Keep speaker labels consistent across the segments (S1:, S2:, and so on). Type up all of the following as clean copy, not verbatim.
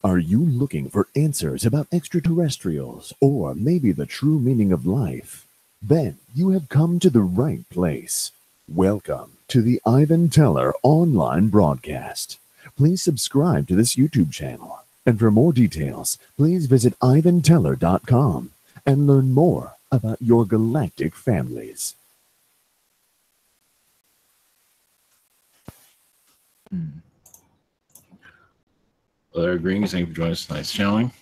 S1: Are you looking for answers about extraterrestrials or maybe the true meaning of life? Then you have come to the right place. Welcome to the Ivan Teller online broadcast. Please subscribe to this YouTube channel. And for more details, please visit ivanteller.com and learn more about your galactic families.
S2: Well, there, greetings. Thank you for joining us tonight's channeling.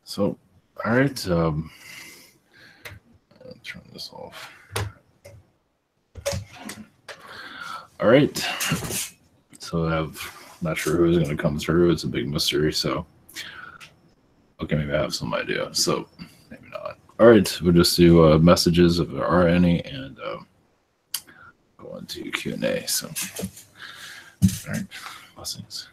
S2: So, all right. I'll turn this off. All right. So, I'm not sure who's going to come through. It's a big mystery. So, okay, maybe I have some idea. So, maybe not. All right. We'll just do messages if there are any and go into Q&A. So, all right. Blessings.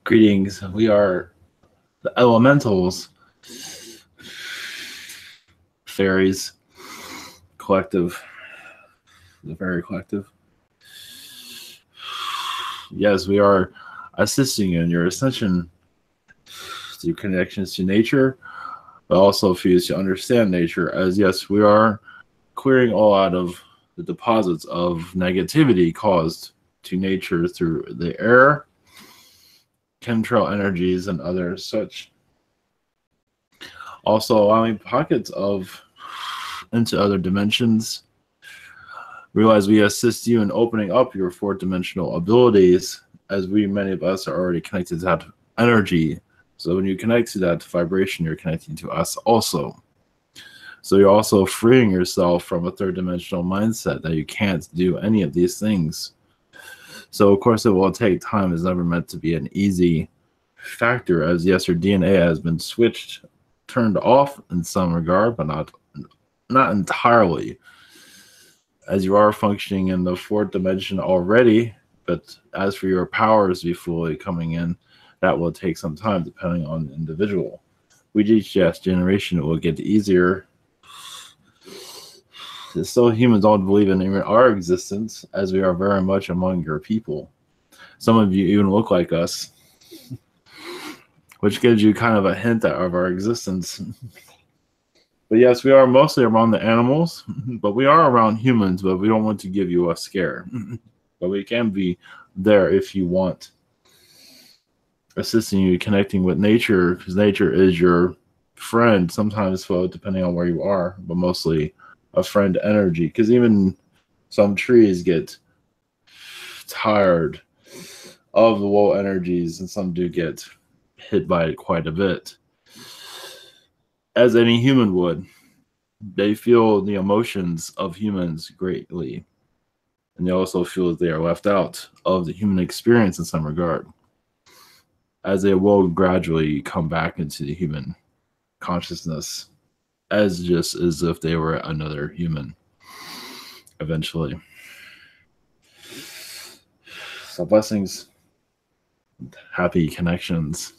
S2: Greetings. We are the elementals, fairies, collective, the fairy collective. Yes, we are assisting you in your ascension through connections to nature, but also for you to understand nature. As yes, we are clearing all out of the deposits of negativity caused to nature through the air, chemtrail energies, and other such. Also allowing pockets of into other dimensions. Realize we assist you in opening up your fourth-dimensional abilities, as many of us are already connected to that energy. So when you connect to that vibration, you're connecting to us also. So you're also freeing yourself from a third-dimensional mindset that you can't do any of these things. So of course it will take time. It's never meant to be an easy factor, as yes, your DNA has been switched, turned off in some regard, but not entirely, as you are functioning in the fourth dimension already. But as for your powers to be fully coming in, that will take some time depending on the individual. With each generation, it will get easier. Still, humans don't believe in even our existence, as we are very much among your people. Some of you even look like us, which gives you kind of a hint of our existence. But yes, we are mostly around the animals, but we are around humans, but we don't want to give you a scare. But we can be there if you want, assisting you, connecting with nature, because nature is your friend, sometimes foe, depending on where you are, but mostly a friend energy, because even some trees get tired of the low energies, and some do get hit by it quite a bit, as any human would. They feel the emotions of humans greatly, and they also feel that they are left out of the human experience in some regard, as they will gradually come back into the human consciousness, as just as if they were another human eventually. So blessings, happy connections.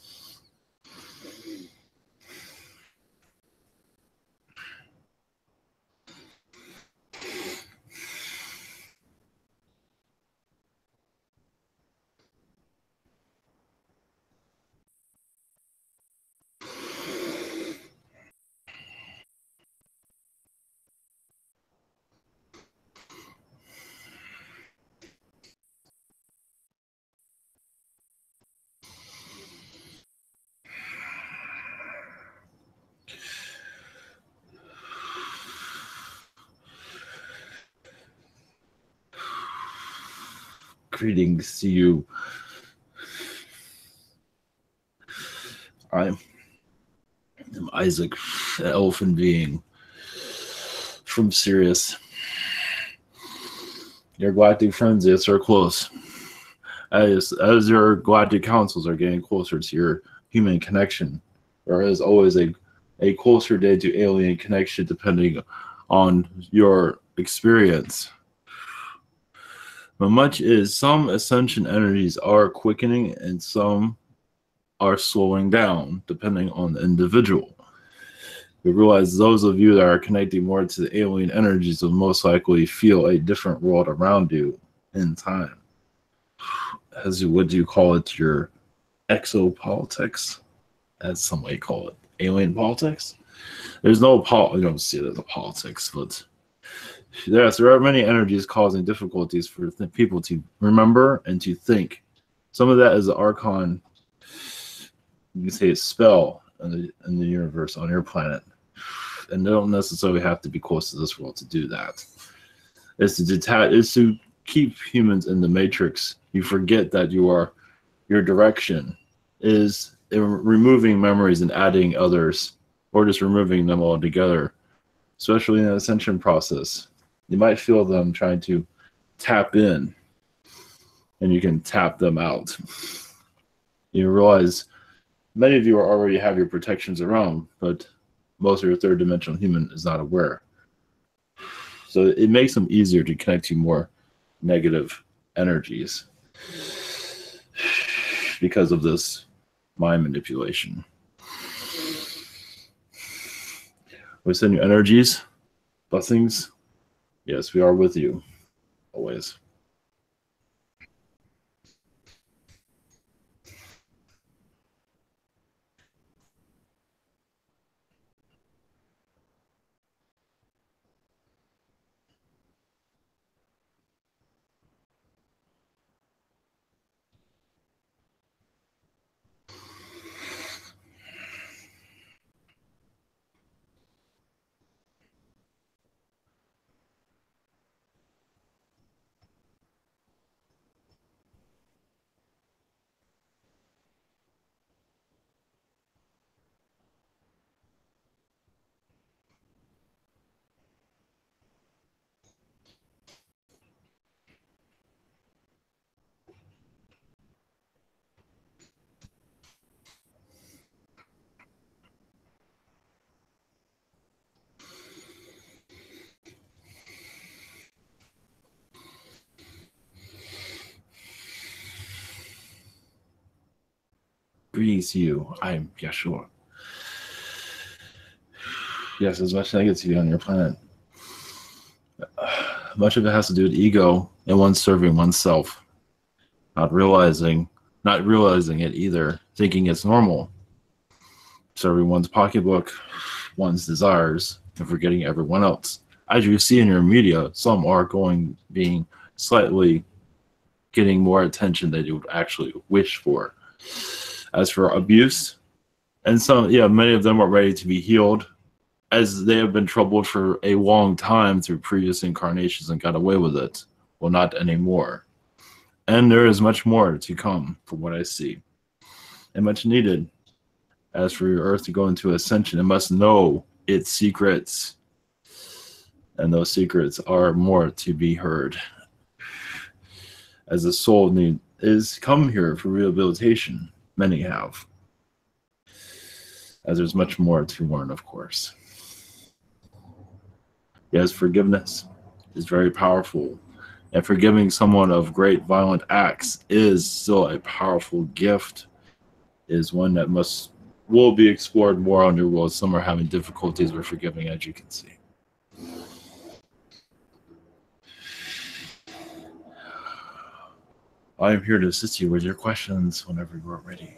S2: Greetings to you. I am Isaac, an elfin being from Sirius. Your galactic friends, yes, are close. As your galactic councils are getting closer to your human connection, there is always a closer day to alien connection depending on your experience. But much is, some ascension energies are quickening and some are slowing down depending on the individual. We realize those of you that are connecting more to the alien energies will most likely feel a different world around you in time. As would you call it, your exopolitics, as some may call it, alien politics. There's no you don't see it as a politics, but yes, there are many energies causing difficulties for people to remember and to think. Some of that is the archon, you can say, a spell in the universe on your planet, and they don't necessarily have to be close to this world to do that. It's to detach. It's to keep humans in the matrix. You forget that your direction is in removing memories and adding others, or just removing them altogether. Especially in the ascension process, you might feel them trying to tap in, and you can tap them out. You realize many of you already have your protections around, but most of your third dimensional human is not aware. So it makes them easier to connect to more negative energies because of this mind manipulation. We send you energies, blessings. Yes, we are with you always. Greetings to you. I am Yeshua. Yes, there's much negativity on your planet. Much of it has to do with ego and one serving oneself, not realizing it either, thinking it's normal, serving one's pocketbook, one's desires, and forgetting everyone else. As you see in your media, some are being slightly getting more attention than you would actually wish for. As for abuse, and many of them are ready to be healed, as they have been troubled for a long time through previous incarnations and got away with it. Well, not anymore. And there is much more to come from what I see, and much needed. As for your earth to go into ascension, it must know its secrets, and those secrets are more to be heard. As the soul is come here for rehabilitation, many have. As there's much more to learn, of course. Yes, forgiveness is very powerful. And forgiving someone of great violent acts is still a powerful gift, is one that will be explored more on your world. Some are having difficulties with forgiving, as you can see. I am here to assist you with your questions whenever you are ready.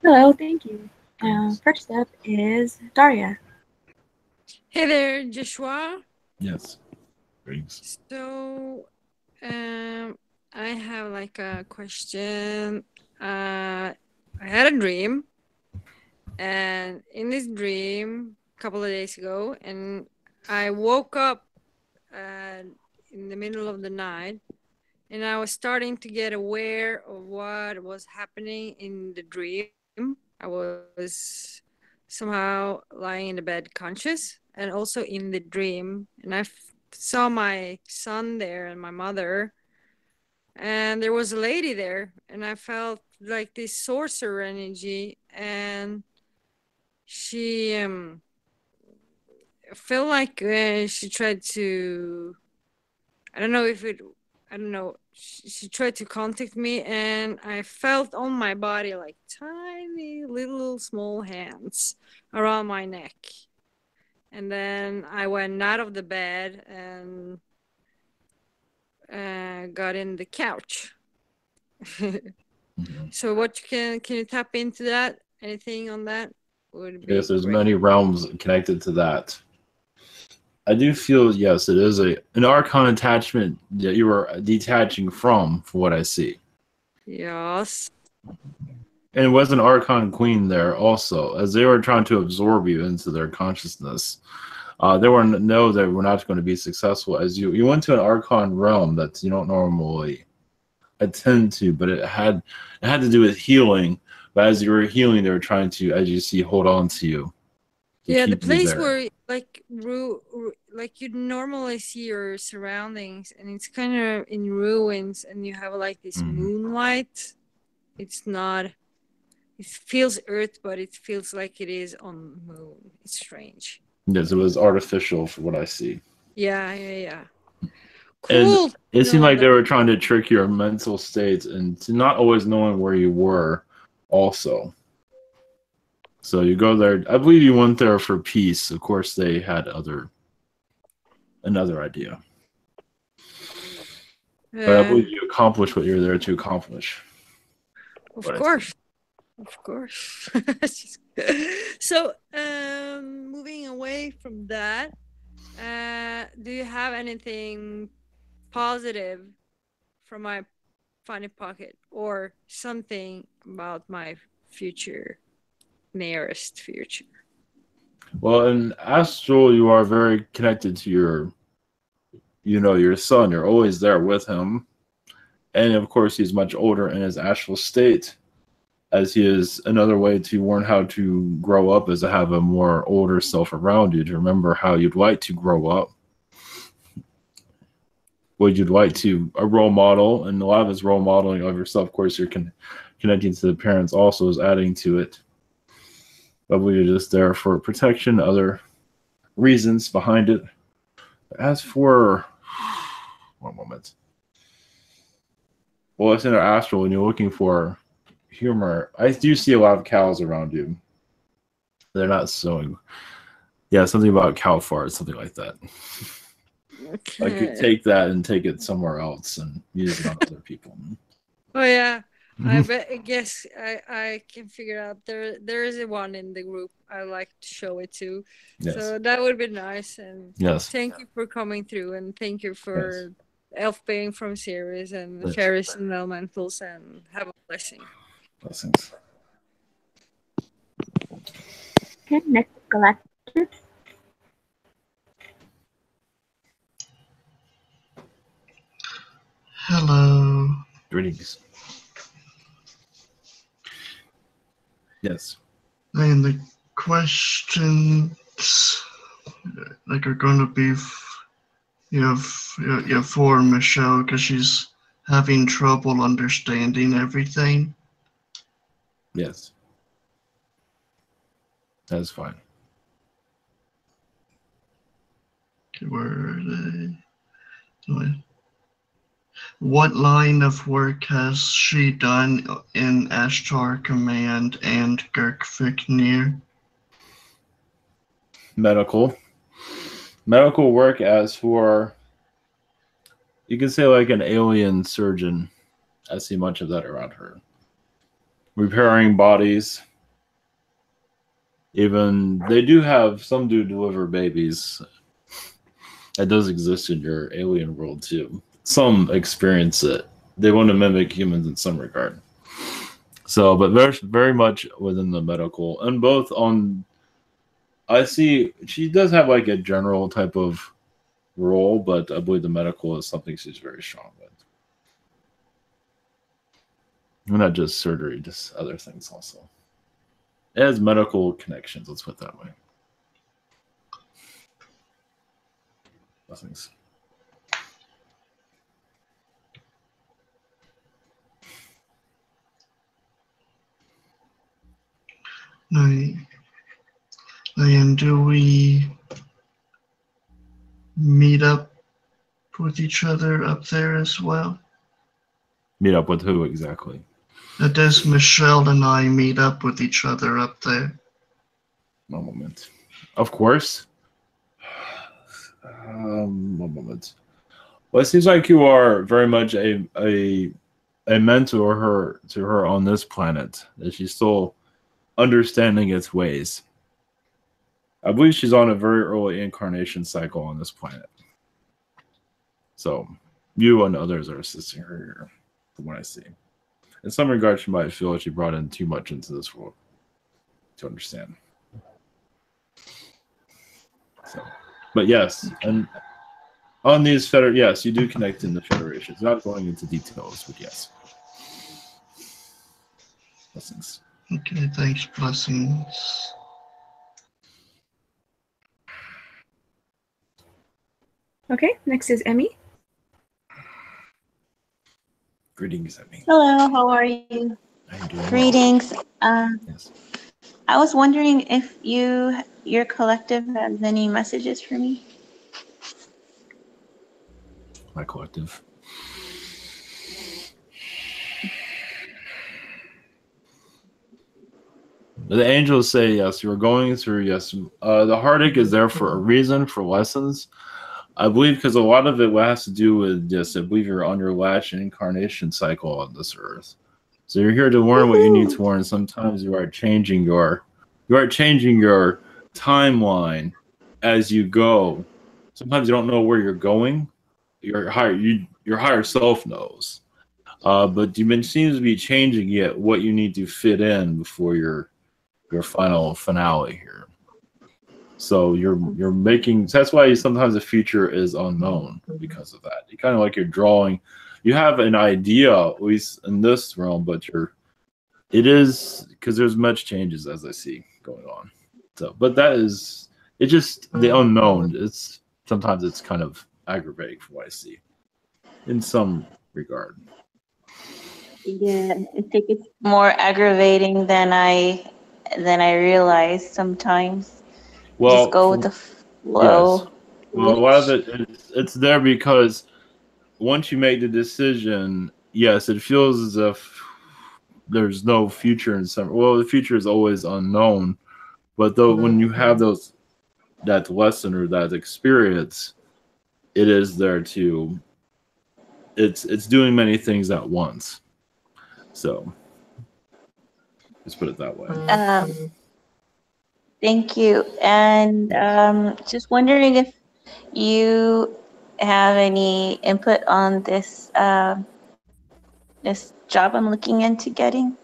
S3: Hello, thank you. First up is Daria.
S4: Hey there, Yeshua.
S2: Yes. Greetings.
S4: So, I have like a question. I had a dream, and in this dream, a couple of days ago, and I woke up in the middle of the night, and I was starting to get aware of what was happening in the dream. I was somehow lying in the bed conscious, and also in the dream, and I saw my son there and my mother, and there was a lady there, and I felt like this sorcerer energy, and she felt like she tried to, I don't know if it, I don't know, she tried to contact me, and I felt on my body like tiny little small hands around my neck. And then I went out of the bed and got in the couch. So what can you tap into that? Anything on that? Would be
S2: Yes, there's
S4: great.
S2: many realms connected to that. I do feel, yes, it is an archon attachment that you are detaching from what I see.
S4: Yes.
S2: And it was an archon queen there also, as they were trying to absorb you into their consciousness. They were know that we're not going to be successful, as you went to an archon realm that you don't normally attend to, but it had to do with healing. But as you were healing, they were trying to, as you see, hold on to you.
S4: Yeah, the place where like like you normally see your surroundings, and it's kind of in ruins, and you have like this moonlight. It's not. It feels Earth, but it feels like it is on moon. It's strange.
S2: Yes, it was artificial for what I see.
S4: Yeah.
S2: Cool. And it seemed like
S4: that
S2: they were trying to trick your mental state and to not always knowing where you were also. So you go there. I believe you went there for peace. Of course, they had another idea. But I believe you accomplished what you're there to accomplish.
S4: Of course. So, moving away from that, do you have anything positive from my funny pocket, or something about my future, nearest future?
S2: Well, in Astral, you are very connected to your son. You're always there with him. And of course, he's much older in his astral state, as he is another way to learn how to grow up, is to have a more older self around you, to remember how you'd like to grow up. What you'd like to, a role model, and a lot of his role modeling of yourself, of course, you're connecting to the parents also is adding to it. Probably you're just there for protection, other reasons behind it. As for, one moment. Well, it's in our astral, when you're looking for humor, I do see a lot of cows around you. They're not sewing. Yeah, something about cow farts, something like that.
S4: Okay.
S2: I could take that and take it somewhere else and use it on other people.
S4: Oh yeah, I guess I can figure out there is a one in the group I like to show it to.
S2: Yes.
S4: So that would be nice. And
S2: yes,
S4: thank you for coming through, and thank you for elf being from Series and
S2: Yes.
S4: Fairies and elementals, and have a blessing.
S2: Blessings.
S3: Okay, next is Galactic.
S5: Hello.
S2: Greetings. Yes.
S5: And the questions like are going to be for Michelle, because she's having trouble understanding everything.
S2: Yes. That's fine.
S5: Okay, where are they? What line of work has she done in Ashtar Command and Girkviknir?
S2: Medical work as for, you can say like an alien surgeon. I see much of that around her. Repairing bodies. Even some do deliver babies. That does exist in your alien world too. Some experience it. They want to mimic humans in some regard. So, but very, very much within the medical, and both on. I see she does have like a general type of role, but I believe the medical is something she's very strong with. And not just surgery, just other things also. It has medical connections, let's put it that way. Blessings.
S5: And do we meet up with each other up there as well?
S2: Meet up with who exactly?
S5: Does Michelle and I meet up with each other up there?
S2: One moment. Of course. One moment. Well, it seems like you are very much a mentor to her on this planet. That she's still understanding its ways. I believe she's on a very early incarnation cycle on this planet. So you and others are assisting her here, from what I see. In some regards, she might feel like she brought in too much into this world to understand. So, but yes, and on these yes, you do connect in the federations. Not going into details, but yes. Blessings.
S5: Okay, thanks. Blessings.
S3: Okay, next is Emmy.
S2: Greetings, Emmy.
S6: Hello, how are you?
S2: I'm doing
S6: Greetings.
S2: well. Yes.
S6: I was wondering if your collective has any messages for me.
S2: My collective. The angels say yes. You're going through yes. The heartache is there for a reason, for lessons. I believe because a lot of it has to do with just, I believe you're on your last incarnation cycle on this earth. So you're here to learn what you need to learn. Sometimes you are changing your timeline as you go. Sometimes you don't know where you're going. Your higher self knows. But you seems to be changing yet what you need to fit in before your final finale here. So you're making, that's why sometimes the future is unknown because of that. You kind of like you're drawing, you have an idea, at least in this realm, but it is because there's much changes as I see going on. So, but that is, it's just the unknown. Sometimes it's kind of aggravating from what I see in some regard.
S6: Yeah, I think it's more aggravating than I realize sometimes.
S2: Well,
S6: just go with the flow.
S2: Yes. Well, a lot of it's there because once you make the decision, yes, it feels as if there's no future in some. Well, the future is always unknown, but though when you have that lesson or that experience, it is there to. It's doing many things at once, so let's put it that way.
S6: Thank you. And just wondering if you have any input on this this job I'm looking into getting.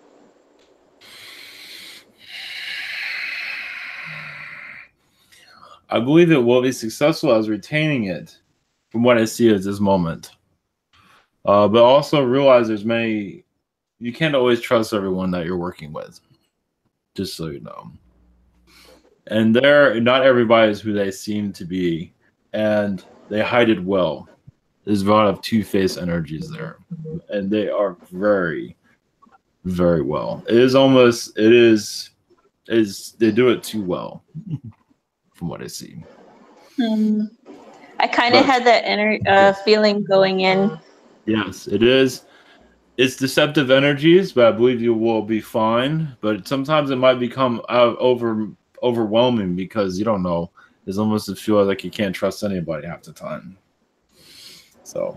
S2: I believe it will be successful as retaining it from what I see at this moment. But also realize you can't always trust everyone that you're working with, just so you know. And not everybody is who they seem to be, and they hide it well. There's a lot of two-faced energies there, and they are very, very well. They do it too well, from what I see.
S6: I kind of had that feeling going in.
S2: Yes, it is. It's deceptive energies, but I believe you will be fine. But sometimes it might become overwhelming because you don't know. It's almost a feel like you can't trust anybody half the time. So,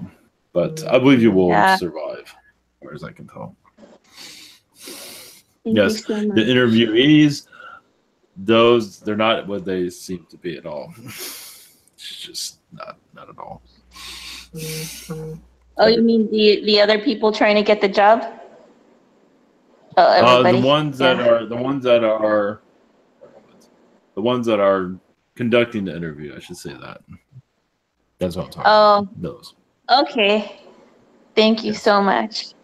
S2: but I believe you will survive, as far as I can tell.
S6: Thank you so much.
S2: The interviewees, they're not what they seem to be at all. It's just not at all.
S6: Oh, you mean the other people trying to get the job? Oh, everybody.
S2: The ones that are conducting the interview, I should say that. That's what I'm talking about. Those.
S6: Okay. Thank you so much.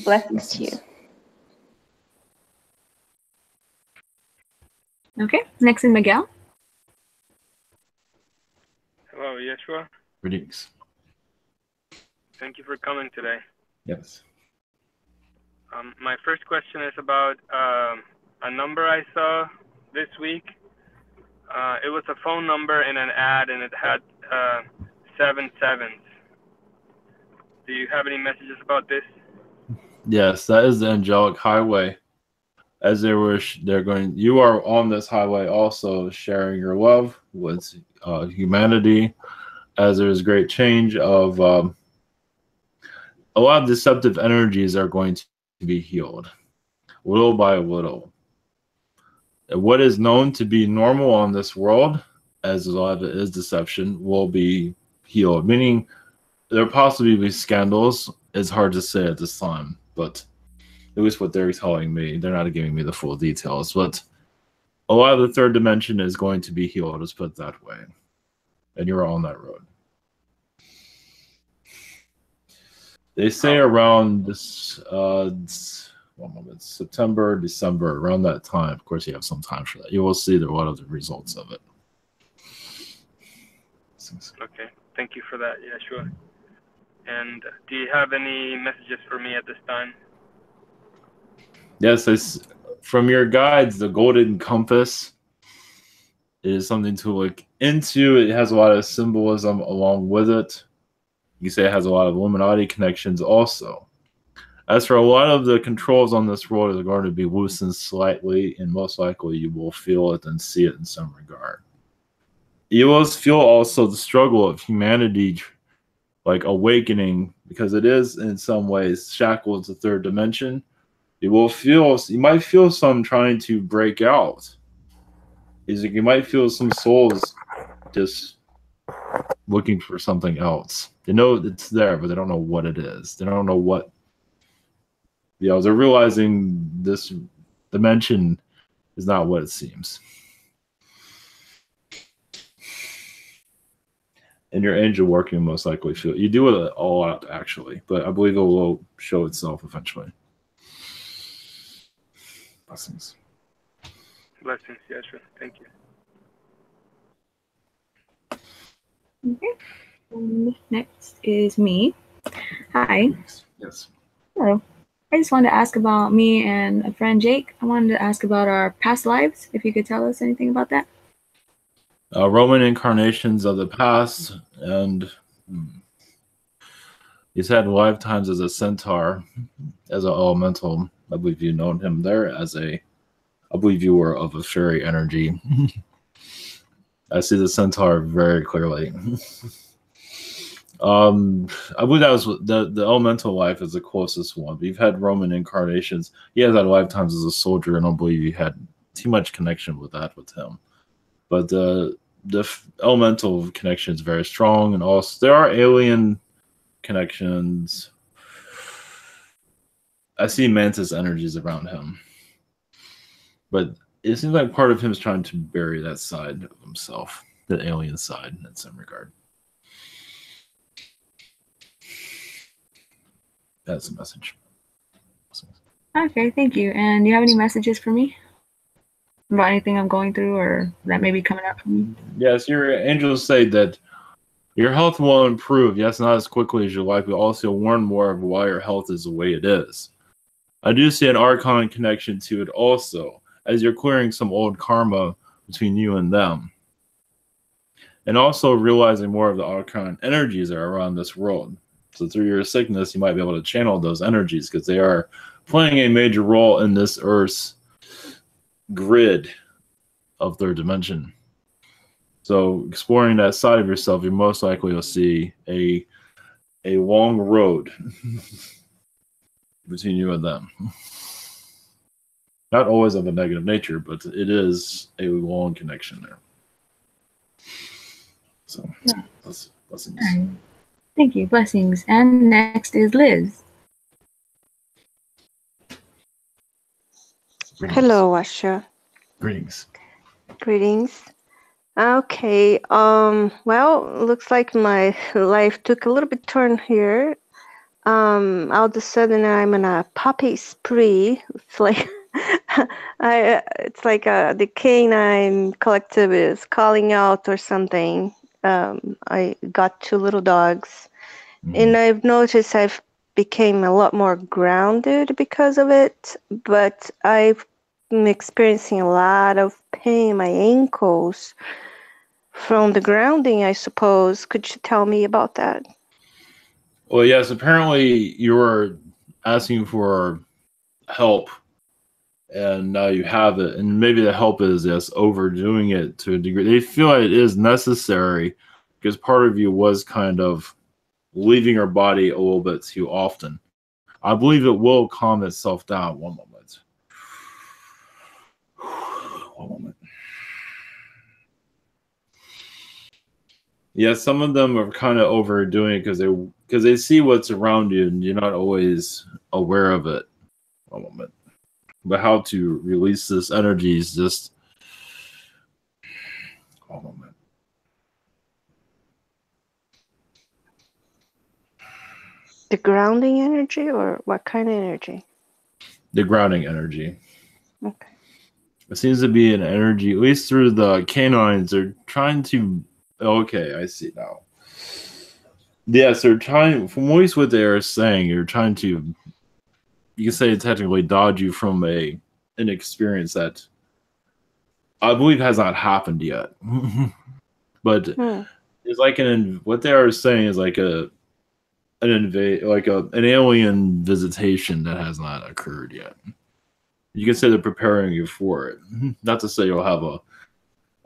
S6: Blessings to you.
S3: Okay, next is Miguel.
S7: Hello, Yeshua.
S2: Greetings.
S7: Thank you for coming today.
S2: Yes.
S7: My first question is about a number I saw this week. It was a phone number in an ad, and it had 7 sevens. Do you have any messages about this?
S2: Yes, that is the angelic highway. As you are on this highway also sharing your love with humanity, as there's great change of a lot of deceptive energies are going to be healed little by little. What is known to be normal on this world, as a lot of it is deception, will be healed, meaning there possibly be scandals. It's hard to say at this time, but at least what they're telling me, they're not giving me the full details, but a lot of the third dimension is going to be healed, let's put it that way. And you're on that road. They say around this September, December, around that time. Of course, you have some time for that. You will see a lot of the results of it.
S7: Okay, thank you for that, Yeshua. And do you have any messages for me at this time?
S2: Yes, from your guides, the golden compass is something to look into. It has a lot of symbolism along with it. You say it has a lot of Illuminati connections also. As for a lot of the controls on this world are going to be loosened slightly, and most likely you will feel it and see it in some regard. You will feel also the struggle of humanity, like awakening, because it is in some ways shackled to third dimension. You might feel some trying to break out. You might feel some souls just looking for something else. They know it's there, but they don't know what it is. They don't know what. They're realizing this dimension is not what it seems. And your angel working most likely feel you do it all out actually, but I believe it will show itself eventually. Blessings.
S7: Blessings, Yeshua. Thank you.
S3: Okay. Next is me. Hi.
S2: Yes.
S3: Hello. I just wanted to ask about me and a friend, Jake. I wanted to ask about our past lives, if you could tell us anything about that.
S2: Roman incarnations of the past, and he's had lifetimes as a centaur, as an elemental. I believe you know him there I believe you were of a fairy energy. I see the centaur very clearly. I believe that was the elemental life is the closest one. But you've had Roman incarnations. He has had lifetimes as a soldier, and I don't believe you had too much connection with that with him. But the elemental connection is very strong, and also there are alien connections. I see mantis energies around him, but it seems like part of him is trying to bury that side of himself, the alien side, in some regard. That's the message.
S3: Okay, thank you. And do you have any messages for me about anything I'm going through or that may be coming up for me?
S2: Yes, your angels say that your health will improve. Yes, not as quickly as you like, but also learn more of why your health is the way it is. I do see an archon connection to it also, as you're clearing some old karma between you and them. and also realizing more of the arcane energies that are around this world. So through your sickness, you might be able to channel those energies because they are playing a major role in this Earth's grid of third dimension. So exploring that side of yourself, you most likely will see a long road between you and them. Not always of a negative nature, but it is a long connection there. So, blessings.
S3: Right. Thank you. Blessings. And next is Liz.
S2: Greetings.
S8: Hello, Asha.
S2: Greetings.
S8: Greetings. Okay. Well, looks like my life took a little bit turn here. All of a sudden I'm on a puppy spree. It's like it's like the canine collective is calling out or something. I got 2 little dogs, and I've noticed I've became a lot more grounded because of it. But I've been experiencing a lot of pain in my ankles from the grounding, I suppose. Could you tell me about that?
S2: Well, yes, apparently you were asking for help, and now you have it. And maybe the help is, yes, overdoing it to a degree. They feel like it is necessary because part of you was kind of leaving your body a little bit too often. I believe it will calm itself down. One moment. One moment. Yeah, some of them are kind of overdoing it because they see what's around you and you're not always aware of it. One moment. But how to release this energy is just one moment.
S8: The grounding energy, or what kind of energy?
S2: The grounding energy.
S8: Okay.
S2: It seems to be an energy, at least through the canines, they're trying to. Okay, I see now. Yes, they're trying. From at least what they are saying, you're trying to. You can say technically dodge you from an experience that I believe has not happened yet. But it's like what they are saying is like an alien visitation that has not occurred yet. You can say they're preparing you for it. Not to say you'll have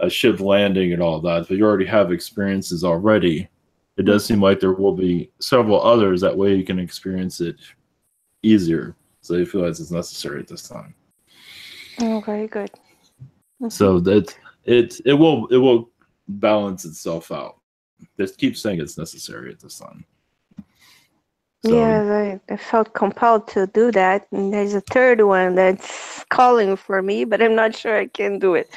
S2: a ship landing and all that, but you already have experiences already. It does seem like there will be several others. That way you can experience it easier. So you feel like it's necessary at this time.
S8: Oh, very good.
S2: So that it will balance itself out. Just keep saying it's necessary at this time. So,
S8: yeah, I felt compelled to do that, and there's a third one that's calling for me, but I'm not sure I can do it.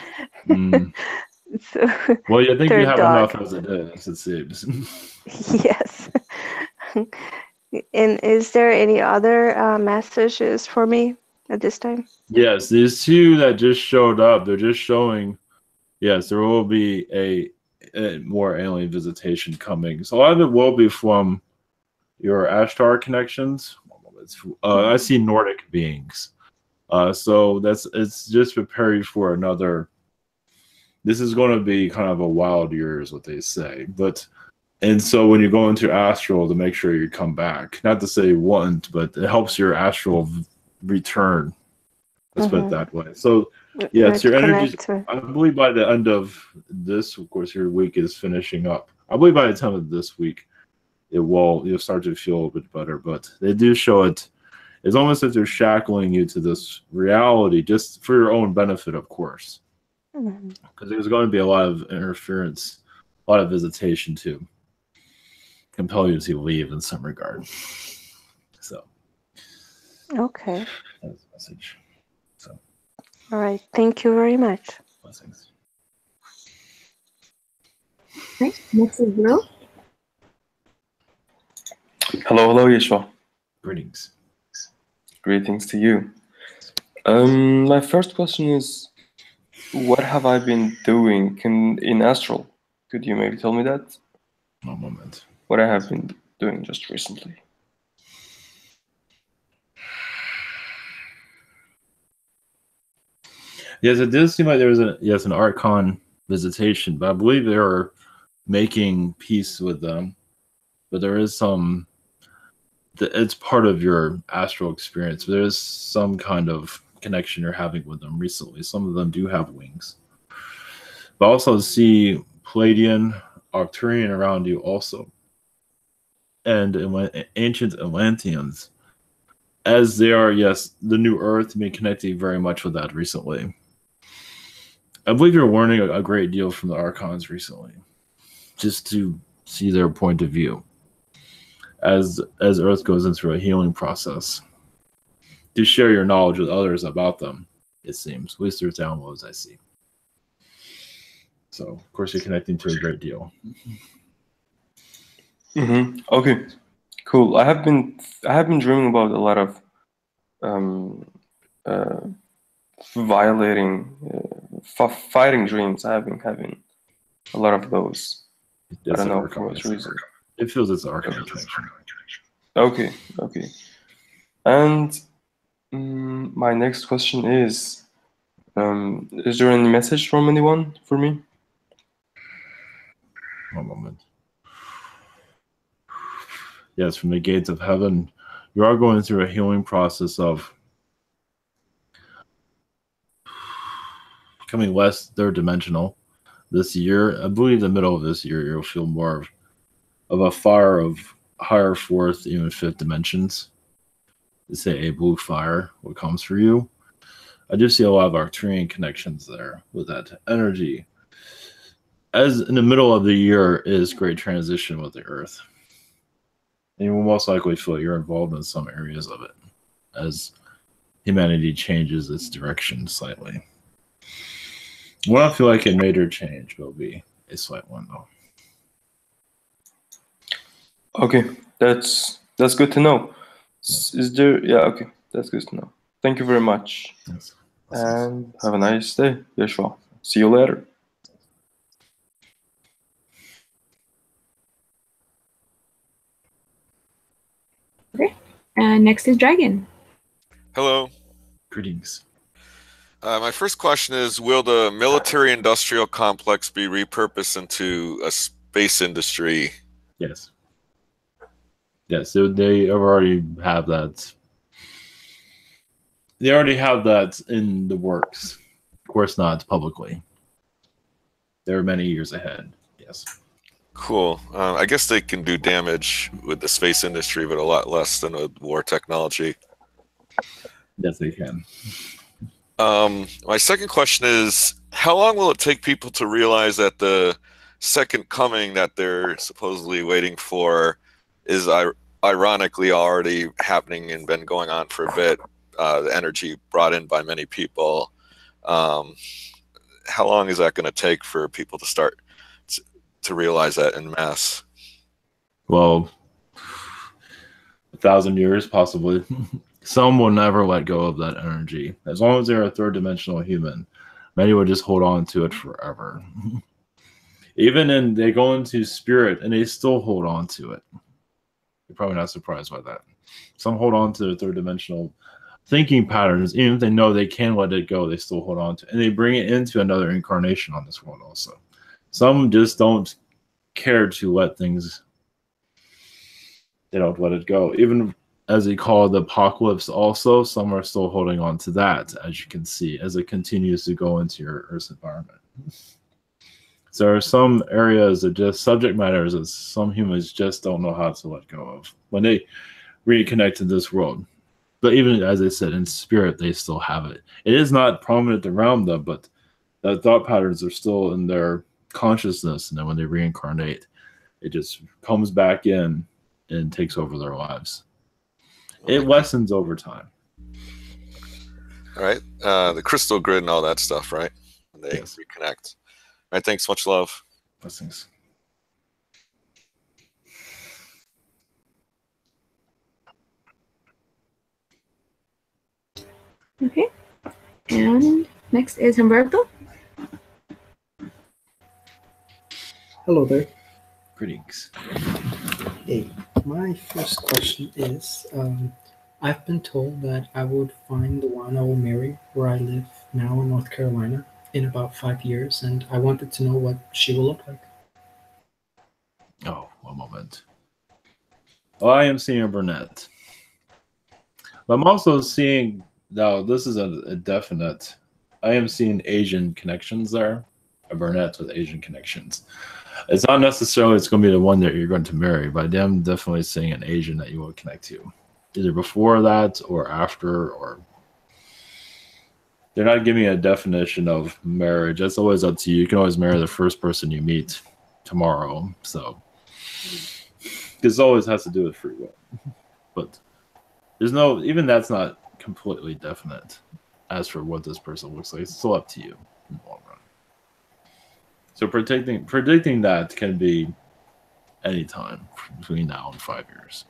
S8: So,
S2: well, I think you have
S8: dog.
S2: enough as it is, it seems.
S8: Yes. And is there any other messages for me at this time?
S2: Yes, these 2 that just showed up, they're just showing, yes, there will be a more alien visitation coming. So a lot of it will be from your Astral connections. I see Nordic beings. So it's just preparing for another. This is going to be kind of a wild year, is what they say. And so when you go into Astral, to make sure you come back. Not to say want, but it helps your Astral return. Let's put it that way. So yeah, it's your energy. I believe by the end of this, of course, your week is finishing up. I believe by the time of this week, you'll start to feel a bit better. But they do show it. It's almost as if they're shackling you to this reality, just for your own benefit, of course. Because there's going to be a lot of interference, a lot of visitation too. Compel you to leave in some regard. So.
S8: Okay.
S2: That's the message. So.
S8: All right. Thank you very much.
S2: Blessings.
S3: Okay. Next is Will.
S9: Hello, Yeshua.
S2: Greetings.
S9: Greetings to you. My first question is, what have I been doing in Astral? Could you maybe tell me that?
S2: One moment.
S9: What I have been doing just recently.
S2: Yes, it does seem like there was an Archon visitation, but I believe there are making peace with them, but there is some. It's part of your astral experience. There is some kind of connection you're having with them recently. Some of them do have wings, but also see Palladian, Arcturian around you also, and ancient Atlanteans, as they are. Yes, the new Earth, been connecting very much with that recently. I believe you're learning a great deal from the Archons recently, just to see their point of view as Earth goes into a healing process, to share your knowledge with others about them, it seems. At least there's downloads I see. So, of course, you're connecting to a great deal.
S9: Okay, cool. I have been dreaming about a lot of violating, fighting dreams. I have been having a lot of those. I don't know for what reason.
S2: It feels it's Archon connection.
S9: Okay. And my next question is there any message from anyone for me?
S2: One moment. Yes, from the gates of heaven, you are going through a healing process of becoming less third dimensional this year. I believe the middle of this year, you'll feel more of a fire of higher fourth, even fifth dimensions. Say a blue fire, what comes for you. I do see a lot of Arcturian connections there with that energy. As in the middle of the year is great transition with the Earth. And you will most likely feel you're involved in some areas of it as humanity changes its direction slightly. It won't feel like a major change, but it'll be a slight one though.
S9: Okay, that's good to know. Is there? Yeah, okay, that's good to know. Thank you very much.
S2: Yes.
S9: And have a nice day, Yeshua. See you later.
S3: Okay. And next is Dragon.
S10: Hello.
S2: Greetings.
S10: My first question is, will the military-industrial complex be repurposed into a space industry?
S2: Yes. Yes, they already have that. They already have that in the works. Of course not publicly. They're many years ahead. Yes.
S10: Cool. I guess they can do damage with the space industry, but a lot less than with war technology.
S2: Yes, they can.
S10: My second question is, how long will it take people to realize that the second coming that they're supposedly waiting for is ironically already happening and been going on for a bit? The energy brought in by many people. How long is that going to take for people to start to realize that en masse?
S2: Well, 1,000 years possibly. Some will never let go of that energy. As long as they're a third dimensional human, many will just hold on to it forever. Even they go into spirit and they still hold on to it. You're probably not surprised by that. Some hold on to their third dimensional thinking patterns. Even if they know they can let it go, they still hold on to it. And they bring it into another incarnation on this world also. Some just don't care to let things, they don't let it go. Even as they call it the apocalypse also, some are still holding on to that, as you can see, as it continues to go into your Earth's environment. So there are some areas that just subject matters that some humans just don't know how to let go of when they reconnect to this world. But even as I said, in spirit, they still have it. It is not prominent around them, but the thought patterns are still in their consciousness. And then when they reincarnate, it just comes back in and takes over their lives. It lessens over time.
S10: All right. The crystal grid and all that stuff, right? When they reconnect. All right. Thanks. Much love.
S2: Blessings.
S3: Okay. And next is Humberto.
S11: Hello there.
S2: Greetings.
S11: Hey, my first question is, I've been told that I would find the one I will marry where I live now in North Carolina in about 5 years, and I wanted to know what she will look like.
S2: Oh, I am seeing a brunette. But I'm also seeing, now this is a definite, I am seeing Asian connections there. A brunette with Asian connections. It's not necessarily it's going to be the one that you're going to marry, but I'm definitely seeing an Asian that you will connect to. Either before that or after, or they're not giving a definition of marriage. That's always up to you. You can always marry the first person you meet tomorrow. So this always has to do with free will. But there's no, even that's not completely definite as for what this person looks like. It's still up to you in the long run. So predicting that can be any time between now and 5 years.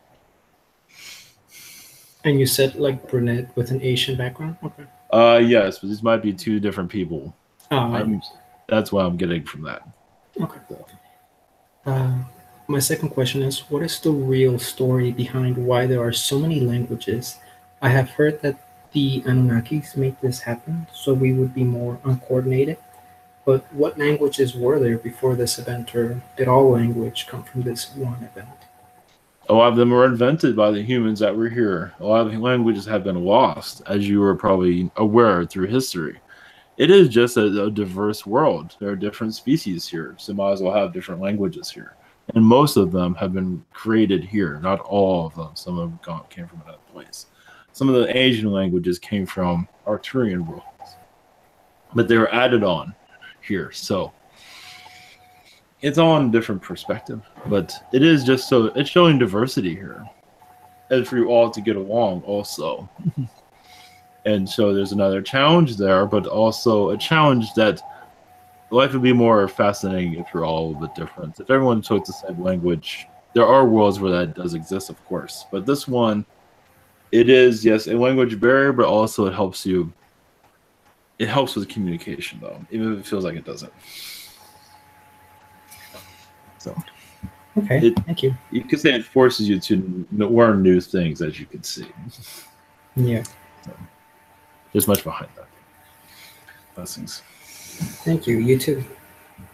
S11: And you said like brunette with an Asian background? Okay.
S2: Yes, but these might be two different people.
S11: Oh,
S2: that's what I'm getting from that.
S11: Okay. My second question is, what is the real story behind why there are so many languages? I have heard that the Anunnakis made this happen, so we would be more uncoordinated. But what languages were there before this event, or did all language come from this one event?
S2: A lot of them were invented by the humans that were here. A lot of languages have been lost, as you were probably aware through history. It is just a diverse world. There are different species here, so might as well have different languages here. And most of them have been created here. Not all of them. Some of them came from another place. Some of the Asian languages came from Arcturian worlds, but they were added on here. So it's all in a different perspective, but it is just so it's showing diversity here, and for you all to get along also. And so there's another challenge there, but also a challenge that life would be more fascinating if you're all a bit different. If everyone spoke the same language, there are worlds where that does exist, of course. But this one, it is, yes, a language barrier, but also it helps you. It helps with communication, though, even if it feels like it doesn't. So,
S11: okay, thank you.
S2: You could say it forces you to learn new things, as you can see.
S11: Yeah.
S2: So, there's much behind that. Blessings.
S11: Thank you. You too.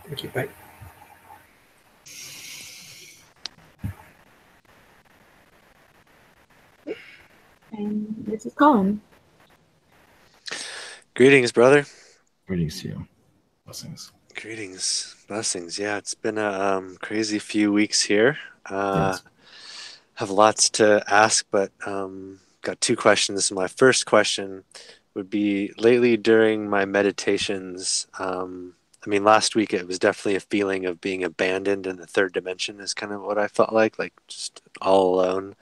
S11: Thank you. Bye.
S3: And this is Colin.
S12: Greetings, brother.
S2: Greetings to you. Blessings.
S12: Greetings. Blessings. Yeah, it's been a crazy few weeks here.
S2: Yes.
S12: Have lots to ask, but got two questions. My first question would be, lately during my meditations, I mean, last week it was definitely a feeling of being abandoned in the third dimension is kind of what I felt like just all alone,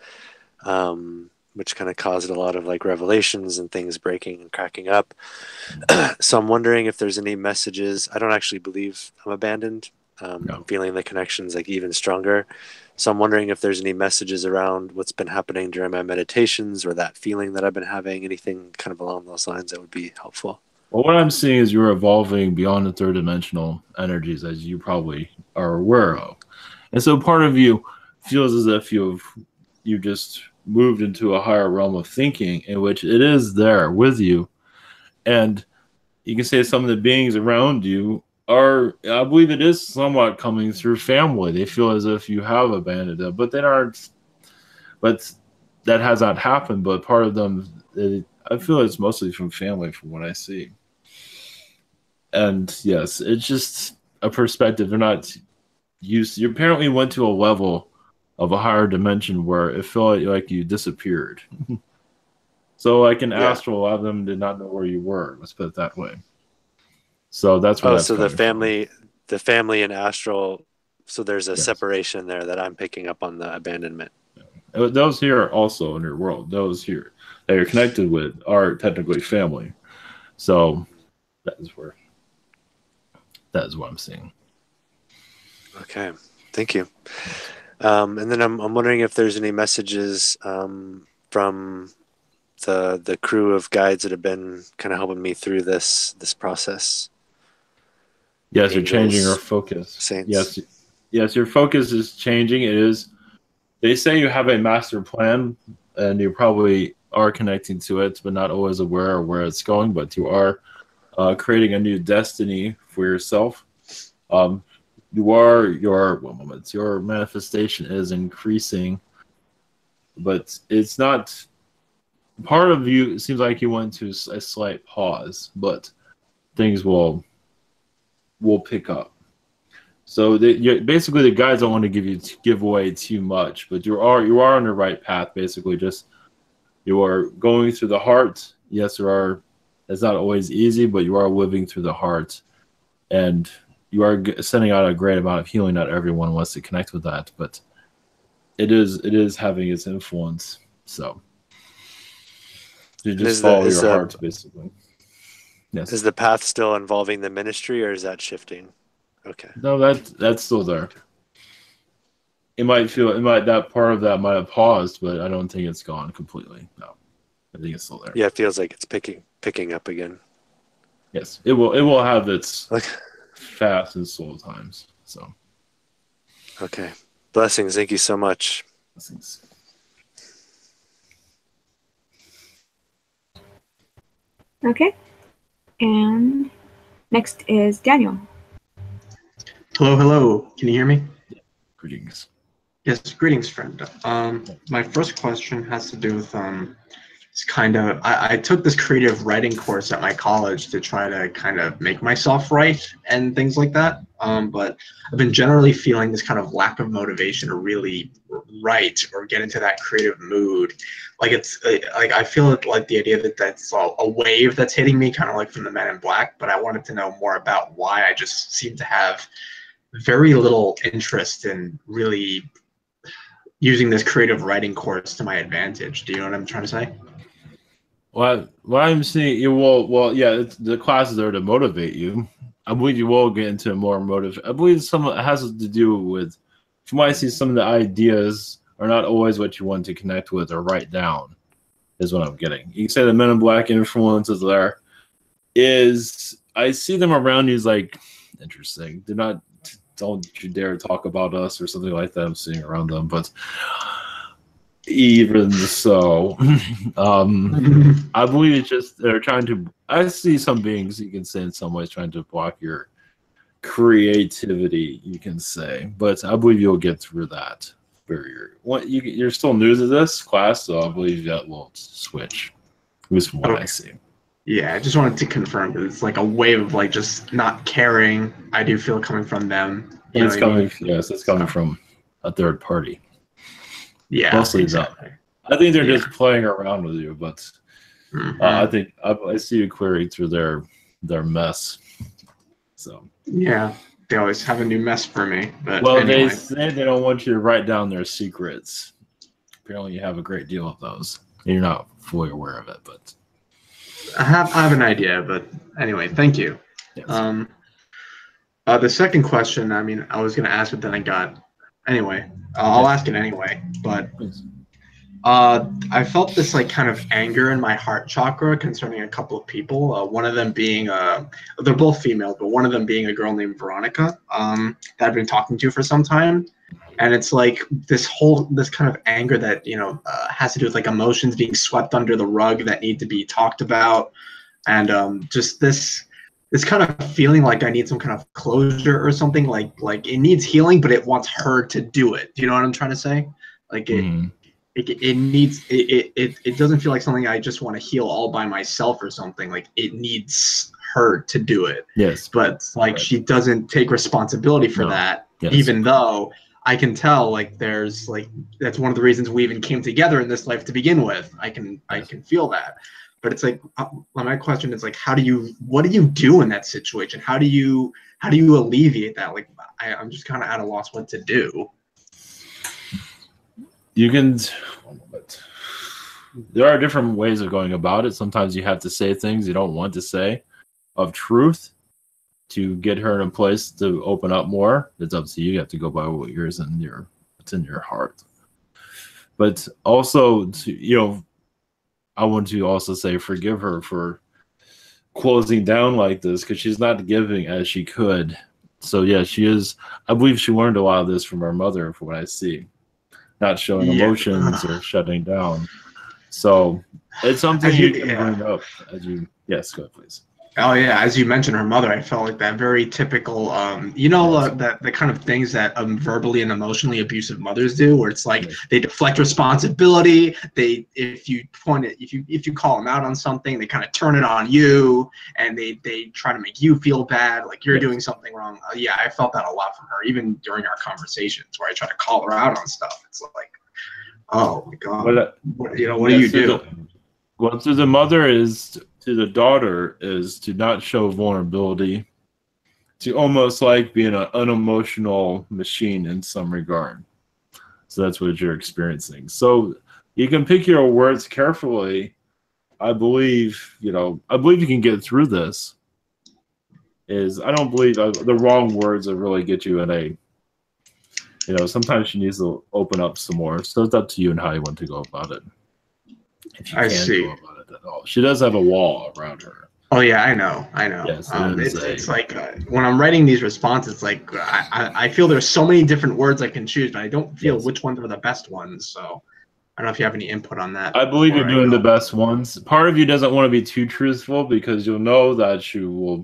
S12: which kind of caused a lot of like revelations and things breaking and cracking up. So I'm wondering if there's any messages. I don't actually believe I'm abandoned.
S2: No.
S12: I'm feeling the connections like even stronger. So I'm wondering if there's any messages around what's been happening during my meditations or that feeling that I've been having, anything kind of along those lines that would be helpful.
S2: Well, what I'm seeing is you're evolving beyond the third dimensional energies, as you probably are aware of. And so part of you feels as if you just moved into a higher realm of thinking in which it is there with you. And you can say some of the beings around you are, I believe it is somewhat coming through family. They feel as if you have abandoned them, but they aren't. But that has not happened. But part of them, I feel it's mostly from family, from what I see. And yes, it's just a perspective. They're not used. You apparently went to a level of a higher dimension where it felt like you disappeared. So, like in Astral, a lot of them did not know where you were. Let's put it that way. So that's where.
S12: So the family in Astral. So there's a separation there that I'm picking up on the abandonment.
S2: Those here are also in your world. Those here that you're connected with are technically family. So that is what I'm seeing.
S12: Okay, thank you. And then I'm wondering if there's any messages from the crew of guides that have been kind of helping me through this process.
S2: Yes, you're changing our focus.
S12: Saints.
S2: Yes, your focus is changing. It is. They say you have a master plan, and you probably are connecting to it, but not always aware of where it's going. But you are creating a new destiny for yourself. Your manifestation is increasing but it's not. Part of you, it seems like you went to a slight pause, but things will pick up. So basically, the guides don't want to give away too much, but you are on the right path. Basically, just you are going through the heart. Yes, it's not always easy, but you are living through the heart, and you are sending out a great amount of healing. Not everyone wants to connect with that, but it is having its influence. So you just follow your heart, basically. Yes.
S12: Is the path still involving the ministry, or is that shifting? Okay.
S2: No, that's still there. That part of that might have paused, but I don't think it's gone completely. No, I think it's still there.
S12: Yeah, it feels like it's picking up again.
S2: Yes, it will have its fast and slow times. So.
S12: Okay. Blessings. Thank you so much.
S2: Blessings.
S3: Okay. And next is Daniel.
S13: Hello, hello. Can you hear me?
S2: Greetings.
S13: Yes, greetings, friend. My first question has to do with it's kind of I took this creative writing course at my college to try to kind of make myself write and things like that. But I've been generally feeling this kind of lack of motivation to really write or get into that creative mood. Like it's like I feel like the idea that that's a wave that's hitting me, kind of like from the Men in Black. But I wanted to know more about why I just seem to have very little interest in really using this creative writing course to my advantage. Do you know what I'm trying to say?
S2: Well, what I'm seeing, yeah, the class is there to motivate you. I believe you will get into more motive. I believe some it has to do with, from what I see, some of the ideas are not always what you want to connect with or write down, is what I'm getting. You can say the Men in Black influences there. I see them around you as like, interesting. Don't you dare talk about us or something like that. I'm seeing around them, but even so, I believe it's just they're trying to. I see some beings you can say in some ways trying to block your creativity. You can say, but I believe you'll get through that barrier. You're still new to this class, so I believe that will switch. At least from what I see.
S13: Yeah, I just wanted to confirm that it's like a wave of like just not caring. I do feel coming from them.
S2: It's coming. Yes, it's coming from a third party.
S13: Yeah,
S2: mostly
S13: exactly.
S2: I think they're just playing around with you, but I think I see you querying through their mess. So
S13: yeah, they always have a new mess for me. But
S2: well,
S13: anyway.
S2: they say they don't want you to write down their secrets. Apparently, you have a great deal of those. You're not fully aware of it, but
S13: I have an idea. But anyway, thank you.
S2: Yes.
S13: The second question, I mean, I was going to ask it, then I got. Anyway, I'll ask it anyway. But I felt this like kind of anger in my heart chakra concerning a couple of people. One of them being they're both females, but one of them being a girl named Veronica that I've been talking to for some time. And it's like this kind of anger that has to do with like emotions being swept under the rug that need to be talked about, and just this kind of feeling like I need some kind of closure or something, like it needs healing, but it wants her to do it. Do you know what I'm trying to say? Like it doesn't feel like something I just want to heal all by myself or something. Like it needs her to do it.
S2: Yes.
S13: But like she doesn't take responsibility for that, even though I can tell like there's like that's one of the reasons we even came together in this life to begin with. I can feel that. But it's like my question is like, what do you do in that situation? How do you alleviate that? Like I'm just kind of at a loss what to do.
S2: You can. There are different ways of going about it. Sometimes you have to say things you don't want to say, of truth, to get her in a place to open up more. It's up to you. You have to go by what's in your heart. But also, I want to also say forgive her for closing down like this, because she's not giving as she could. So yeah, she is. I believe she learned a lot of this from her mother, from what I see, not showing emotions or shutting down. So it's something you can bring up as you. Yes, go ahead, please.
S13: Oh yeah, as you mentioned, her mother, I felt like that very typical, that the kind of things that verbally and emotionally abusive mothers do, where it's like they deflect responsibility. If you call them out on something, they kind of turn it on you, and they try to make you feel bad, like you're doing something wrong. Yeah, I felt that a lot from her, even during our conversations, where I try to call her out on stuff. It's like, oh my god, what do you do?
S2: Well, to the mother is to the daughter is to not show vulnerability, to almost like being an unemotional machine in some regard. So that's what you're experiencing. So you can pick your words carefully. I believe you can get through this. I don't believe the wrong words will really get you in a. Sometimes she needs to open up some more. So it's up to you and how you want to go about it. If you
S13: I
S2: can
S13: see.
S2: go about it at all. She does have a wall around her.
S13: Oh yeah, I know.
S2: Yes,
S13: it's like when I'm writing these responses, like I feel there's so many different words I can choose, but I don't feel which ones are the best ones. So I don't know if you have any input on that.
S2: I believe you're doing the best ones. Part of you doesn't want to be too truthful because you'll know that she'll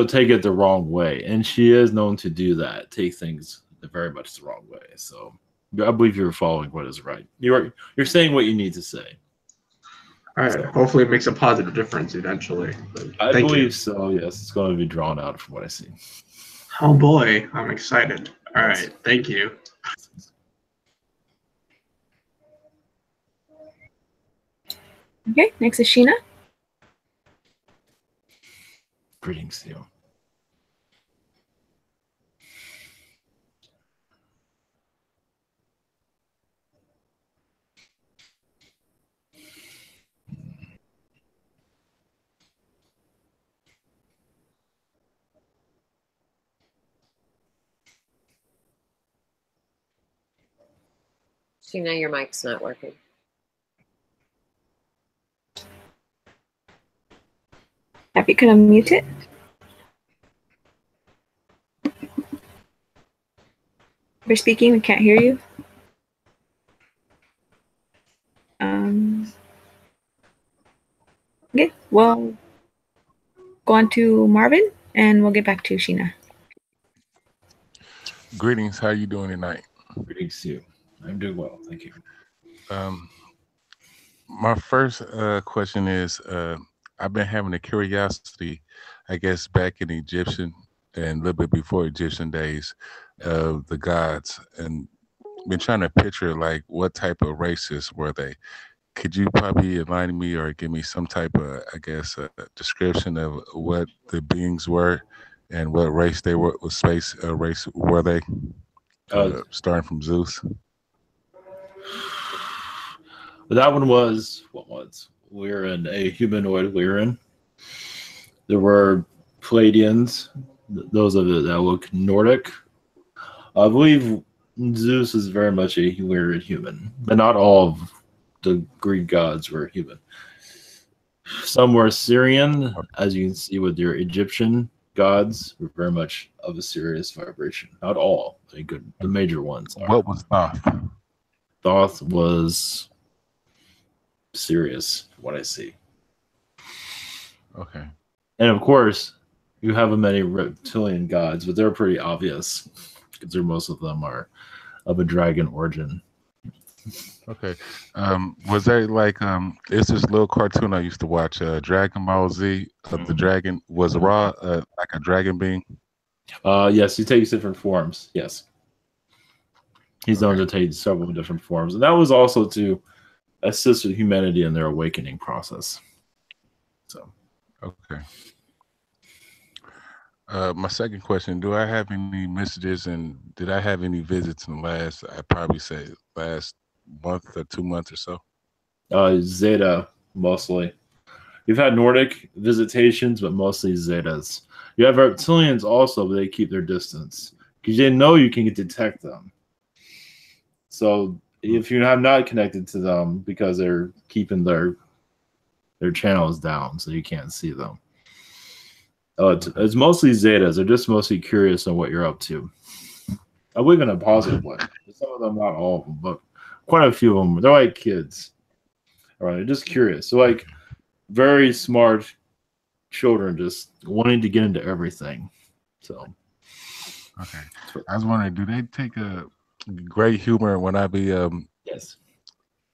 S2: take it the wrong way, and she is known to do that, take things very much the wrong way. So I believe you're following what is right. You're saying what you need to say.
S13: All right. Hopefully, it makes a positive difference eventually.
S2: I believe so. Yes, it's going to be drawn out from what I see.
S13: Oh boy, I'm excited. All right. Thank you.
S3: Okay. Next is Sheena.
S2: Greetings to you.
S14: Sheena, your mic's not working.
S3: Happy, can I mute it? You're speaking, we can't hear you. Okay, well, go on to Marvin, and we'll get back to Sheena.
S15: Greetings. How are you doing tonight?
S2: Greetings to you. I'm doing well, thank you.
S15: My first question is, I've been having a curiosity, I guess, back in Egyptian and a little bit before Egyptian days of the gods, and been trying to picture like what type of races were they. Could you probably enlighten me or give me some type of, I guess, description of what the beings were and what race they were, what space race were they? Starting from Zeus.
S2: That one was we're in a humanoid Lyran. There were Palladians, those of it that look Nordic. I believe Zeus is very much a Lyran human, but not all of the Greek gods were human. Some were Sirian, as you can see with your Egyptian gods, were very much of a serious vibration. Not all, the major ones are.
S15: What was Thoth?
S2: Thoth was serious, from what I see.
S15: Okay.
S2: And of course, you have many reptilian gods, but they're pretty obvious because most of them are of a dragon origin.
S15: Okay. Was there like it's this little cartoon I used to watch, Dragon Ball Z of the dragon. Was Ra like a dragon being?
S2: Yes, he takes different forms. Yes. He's known to take several different forms. And that was also to assist with humanity in their awakening process. So
S15: okay. My second question, do I have any messages and did I have any visits in the last, I'd probably say last month or 2 months or so?
S2: Zeta, mostly. You've had Nordic visitations, but mostly Zetas. You have reptilians also, but they keep their distance because they know you can detect them. So if you have not connected to them because they're keeping their channels down, so you can't see them. It's mostly Zetas. They're just mostly curious on what you're up to. I believe in a positive way. Some of them, not all of them, but quite a few of them. They're like kids. All right, they're just curious. So like very smart children, just wanting to get into everything. So,
S15: okay. I was wondering, do they take a great humor when I be
S2: yes.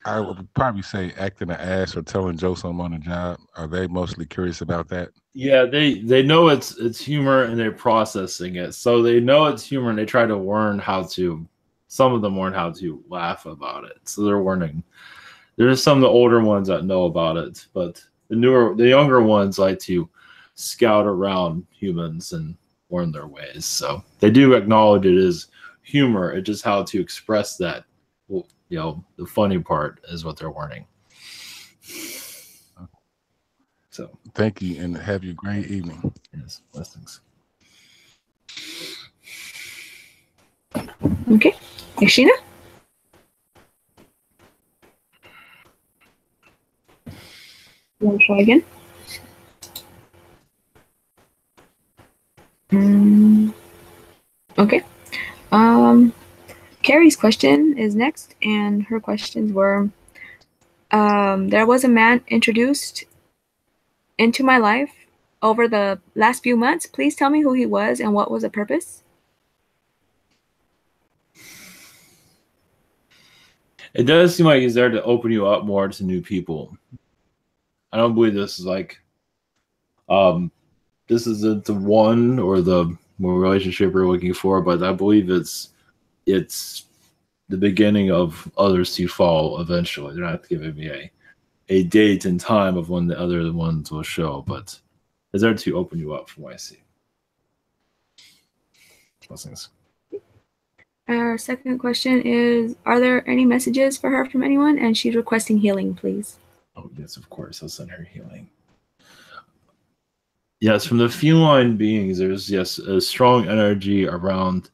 S15: I would probably say acting an ass or telling jokes I'm on the job. Are they mostly curious about that?
S2: Yeah, they know it's humor and they're processing it. So they know it's humor and they try to learn how to. Some of them learn how to laugh about it. So they're learning. There's some of the older ones that know about it, but the younger ones like to scout around humans and learn their ways. So they do acknowledge it is humor. It's just how to express that. Well, the funny part is what they're learning. So
S15: thank you and have you a great evening.
S2: Yes, blessings.
S3: Okay. Sheena? You want to try again? Okay. Carrie's question is next, and her questions were, there was a man introduced into my life over the last few months. Please tell me who he was and what was the purpose.
S2: It does seem like he's there to open you up more to new people. I don't believe this is like, this isn't the one or the relationship we're looking for, but I believe it's the beginning of others to follow eventually. They're not giving me a date and time of when the other ones will show, but it's there to open you up from what I see. Blessings.
S3: Our second question is, are there any messages for her from anyone? And she's requesting healing, please.
S2: Oh, yes, of course. I'll send her healing. Yes, from the feline beings, there's, yes, a strong energy around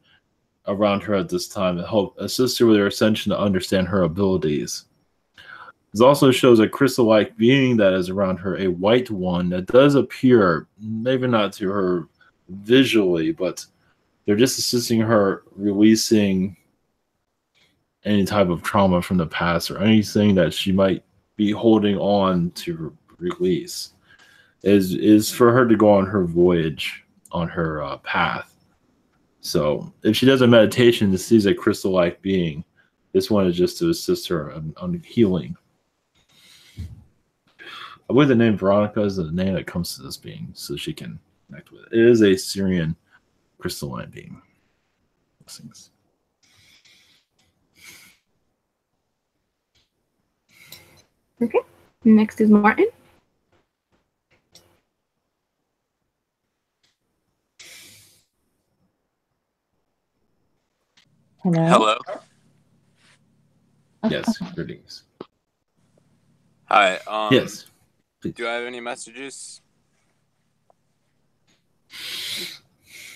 S2: her at this time to help assist her with her ascension to understand her abilities. This also shows a crystal-like being that is around her, a white one that does appear, maybe not to her visually, but they're just assisting her releasing any type of trauma from the past or anything that she might be holding on to release. Is for her to go on her voyage, on her path. So if she does a meditation and sees a crystal-like being, this one is just to assist her on healing. I believe the name Veronica is the name that comes to this being, so she can connect with it. It is a Sirian crystalline being. Blessings.
S3: Okay. Next is Martin.
S14: Hello.
S2: Yes, greetings.
S14: Hi.
S2: Yes.
S14: Do I have any messages?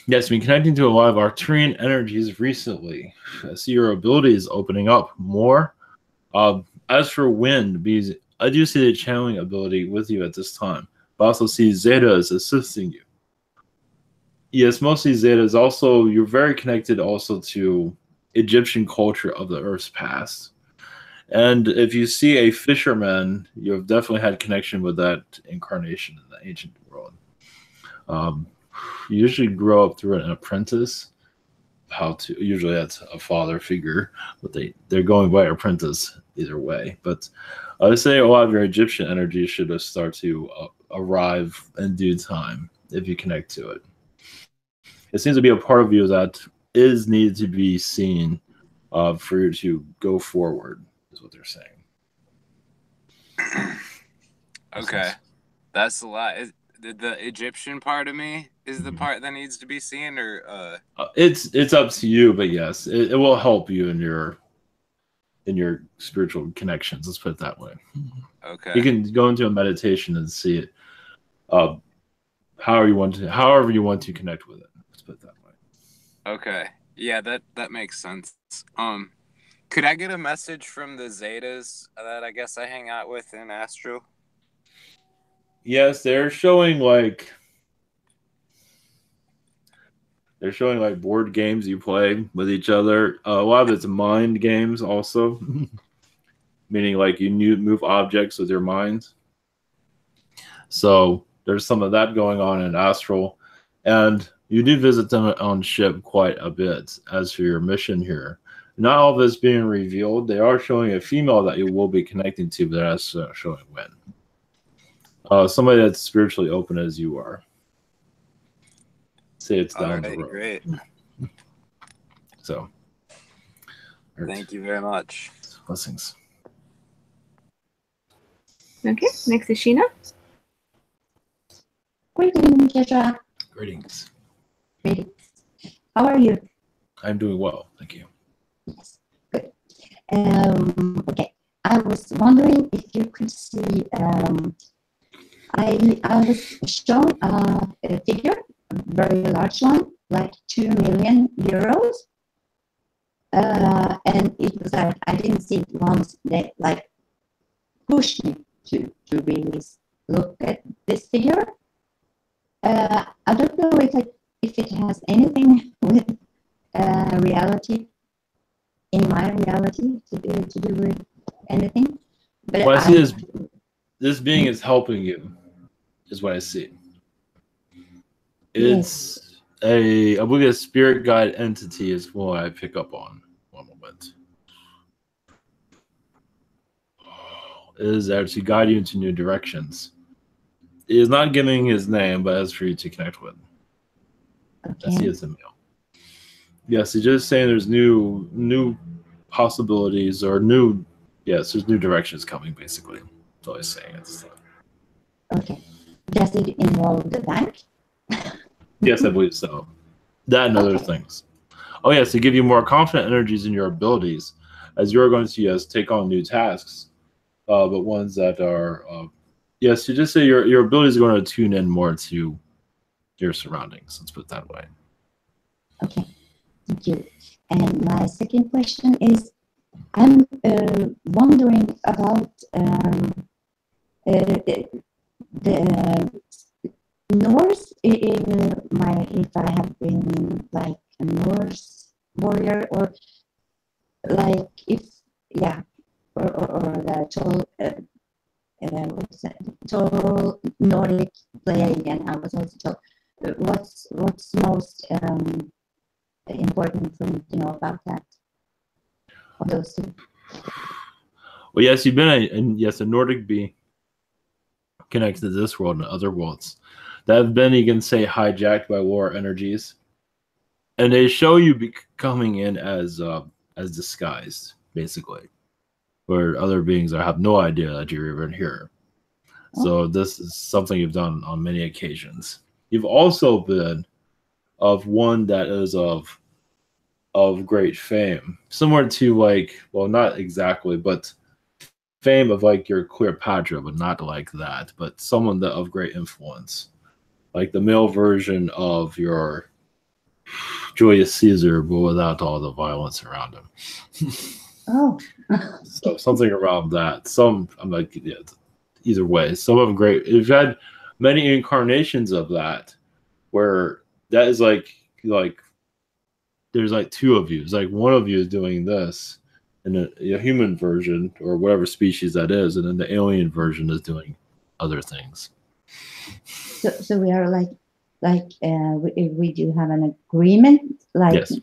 S2: Yes, been connecting to a lot of Arcturian energies recently. I see your abilities opening up more. As for wind, because I do see the channeling ability with you at this time, but I also see Zetas assisting you. Yes, mostly Zetas. Also, you're very connected also to Egyptian culture of the Earth's past. And if you see a fisherman, you've definitely had connection with that incarnation in the ancient world. You usually grow up through an apprentice. Usually that's a father figure, but they're going by apprentice either way. But I would say a lot of your Egyptian energy should start to arrive in due time if you connect to it. It seems to be a part of you that is needed to be seen for you to go forward, is what they're saying.
S14: Okay. That's a lot. The Egyptian part of me is the part that needs to be seen, or
S2: it's up to you, but yes, it will help you in your spiritual connections. Let's put it that way.
S14: Okay.
S2: You can go into a meditation and see it. However you want to connect with it. Let's put it that way.
S14: Okay. Yeah, that makes sense. Could I get a message from the Zetas that I guess I hang out with in Astral?
S2: Yes, they're showing like board games you play with each other. A lot of it's mind games also, meaning like you move objects with your mind. So there's some of that going on in Astral. And you do visit them on ship quite a bit as for your mission here. Not all of this being revealed. They are showing a female that you will be connecting to, but that's showing when. Somebody that's spiritually open as you are. Say it's down the road.
S14: Great.
S2: So.
S14: Thank you very much.
S2: Blessings.
S3: Okay, next is Sheena.
S16: Greetings, Yeshua.
S2: Greetings.
S16: Greetings. How are you?
S2: I'm doing well, thank you.
S16: Yes, good. Okay, I was wondering if you could see. I was shown a figure, a very large one, like 2 million euros. And it was like I didn't see it once. They like pushed me to really look at this figure. I don't know if it has anything with reality, in my reality, to do with anything. But
S2: What I see is this being is helping you, is what I see. It's I believe a spirit guide entity is what I pick up on. One moment. It is actually guide you into new directions. It is not giving his name, but as for you to connect with.
S16: Okay.
S2: I see it's a male. Yes, he's just saying there's new possibilities or there's new directions coming, basically. That's all he's saying at this time.
S16: Okay. Does it involve the bank?
S2: Yes, I believe so. That and other things. Oh, yes, to give you more confident energies in your abilities, as you're going to take on new tasks, but ones that are you just say your abilities are going to tune in more to your surroundings. Let's put it that way.
S16: Okay, thank you. And my second question is, I'm wondering about the Norse. If I have been like a Norse warrior, or like or the total Nordic player again. I was also told what's most important for me to know about that, of those two.
S2: Well, yes, you've been a Nordic being connected to this world and other worlds that have been, you can say, hijacked by war energies, and they show you coming in as disguised, basically, where other beings have no idea that you're even here. So this is something you've done on many occasions. You've also been of one that is of great fame, similar to not exactly, but fame of your Cleopatra, but not like that, but someone that of great influence, like the male version of your Julius Caesar, but without all the violence around him.
S16: Oh.
S2: So something around that. I'm like, either way, some of them great. You've had many incarnations of that, where that is like there's two of you. It's like one of you is doing this, and a human version or whatever species that is, and then the alien version is doing other things.
S16: So we are we do have an agreement,
S2: yes.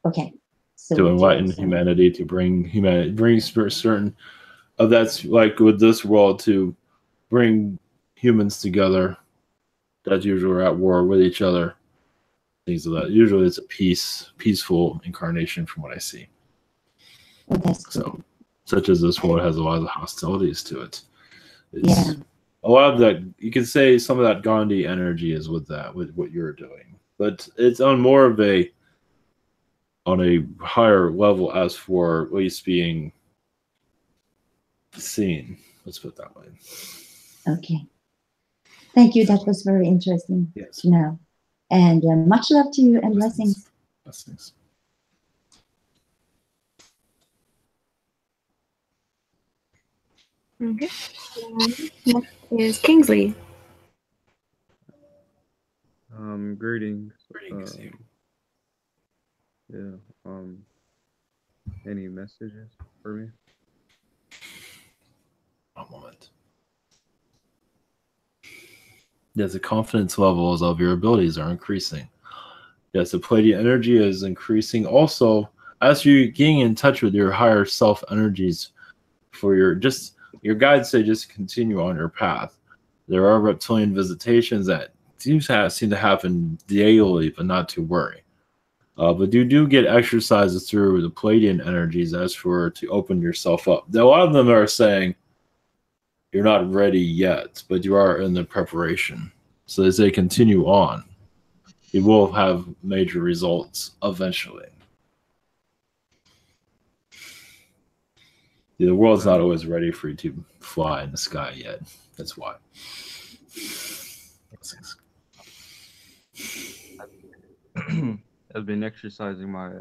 S16: Okay. So
S2: to enlighten humanity, to bring certain of that's like with this world, to bring humans together that usually are at war with each other, things of that. Usually it's a peaceful incarnation from what I see. So such as this world has a lot of hostilities to it. It's a lot of that, you can say some of that Gandhi energy is with that, with what you're doing, but it's on more of on a higher level as for at least being seen. Let's put it that way.
S16: Okay. Thank you. That was very interesting to know. And much love to you and blessings.
S2: Blessings.
S3: Okay. Next is Kingsley.
S17: Greetings.
S2: Greetings.
S17: Any messages for me?
S2: One moment. Yes, the confidence levels of your abilities are increasing. Yes, the Pleiadian energy is increasing. Also, as you're getting in touch with your higher self energies, for your guides say just continue on your path. There are reptilian visitations that seem to happen daily, but not to worry. But you do get exercises through the Pleiadian energies as for to open yourself up. Now, a lot of them are saying you're not ready yet, but you are in the preparation. So as they continue on, you will have major results eventually. The world's not always ready for you to fly in the sky yet. That's why.
S17: I've been exercising my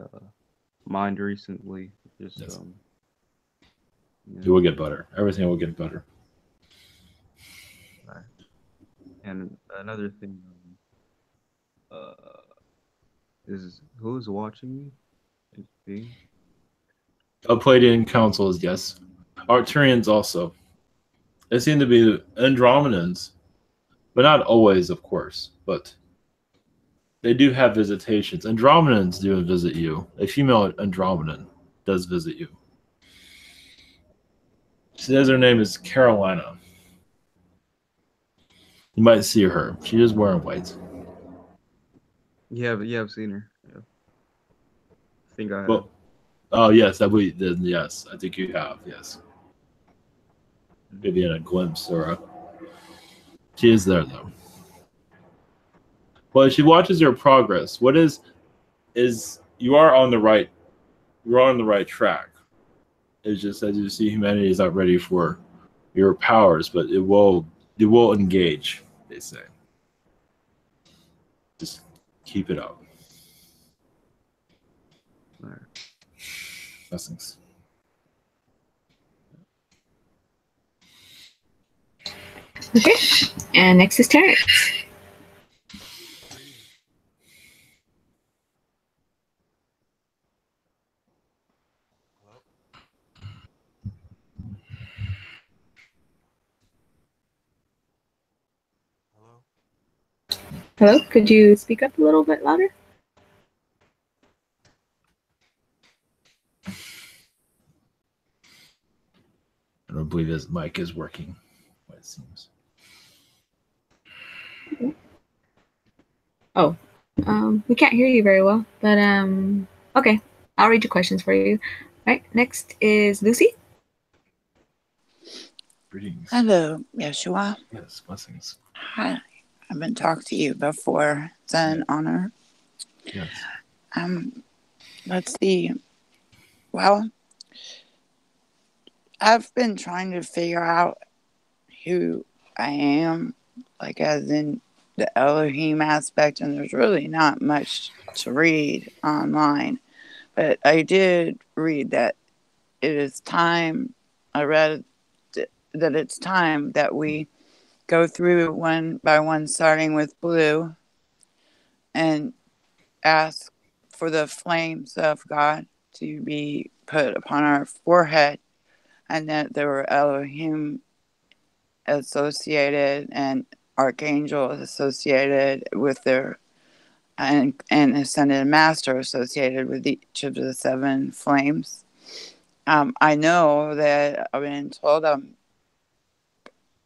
S17: mind recently. Just
S2: Yes.
S17: you
S2: It will get better. Everything will get better.
S17: Right. And another thing is who's watching me? Is being
S2: A Pleiadian council is yes. Arcturians also. They seem to be Andromedans, but not always, of course. But they do have visitations. Andromedans do visit you. A female Andromedan does visit you. She says her name is Carolina. You might see her. She is wearing white.
S17: yeah, I've seen her. Yeah. I think I have.
S2: Well, oh yes, yes, I think you have. Yes, maybe in a glimpse or a. She is there though. Well, she watches your progress. What is you are on the right. You're on the right track. It's just as you see, humanity is not ready for your powers, but it will engage. They say. Just keep it up.
S17: All right.
S2: Blessings.
S3: Okay. And next is Terence. Hello, could you speak up a little bit louder?
S2: I don't believe his mic is working. What it seems.
S3: Oh, we can't hear you very well, but okay, I'll read your questions for you. Right, next is Lucy.
S2: Greetings.
S18: Hello, Yeshua.
S2: Yes, blessings.
S18: Hi, I've been talking to you before. It's an honor.
S2: Yes.
S18: Let's see. Well, I've been trying to figure out who I am, like as in the Elohim aspect, and there's really not much to read online. But I did read that it is time. I read that it's time that we go through one by one, starting with blue, and ask for the flames of God to be put upon our forehead, and that there were Elohim associated and archangels associated with their and ascended master associated with each of the seven flames. I know that I've been told I'm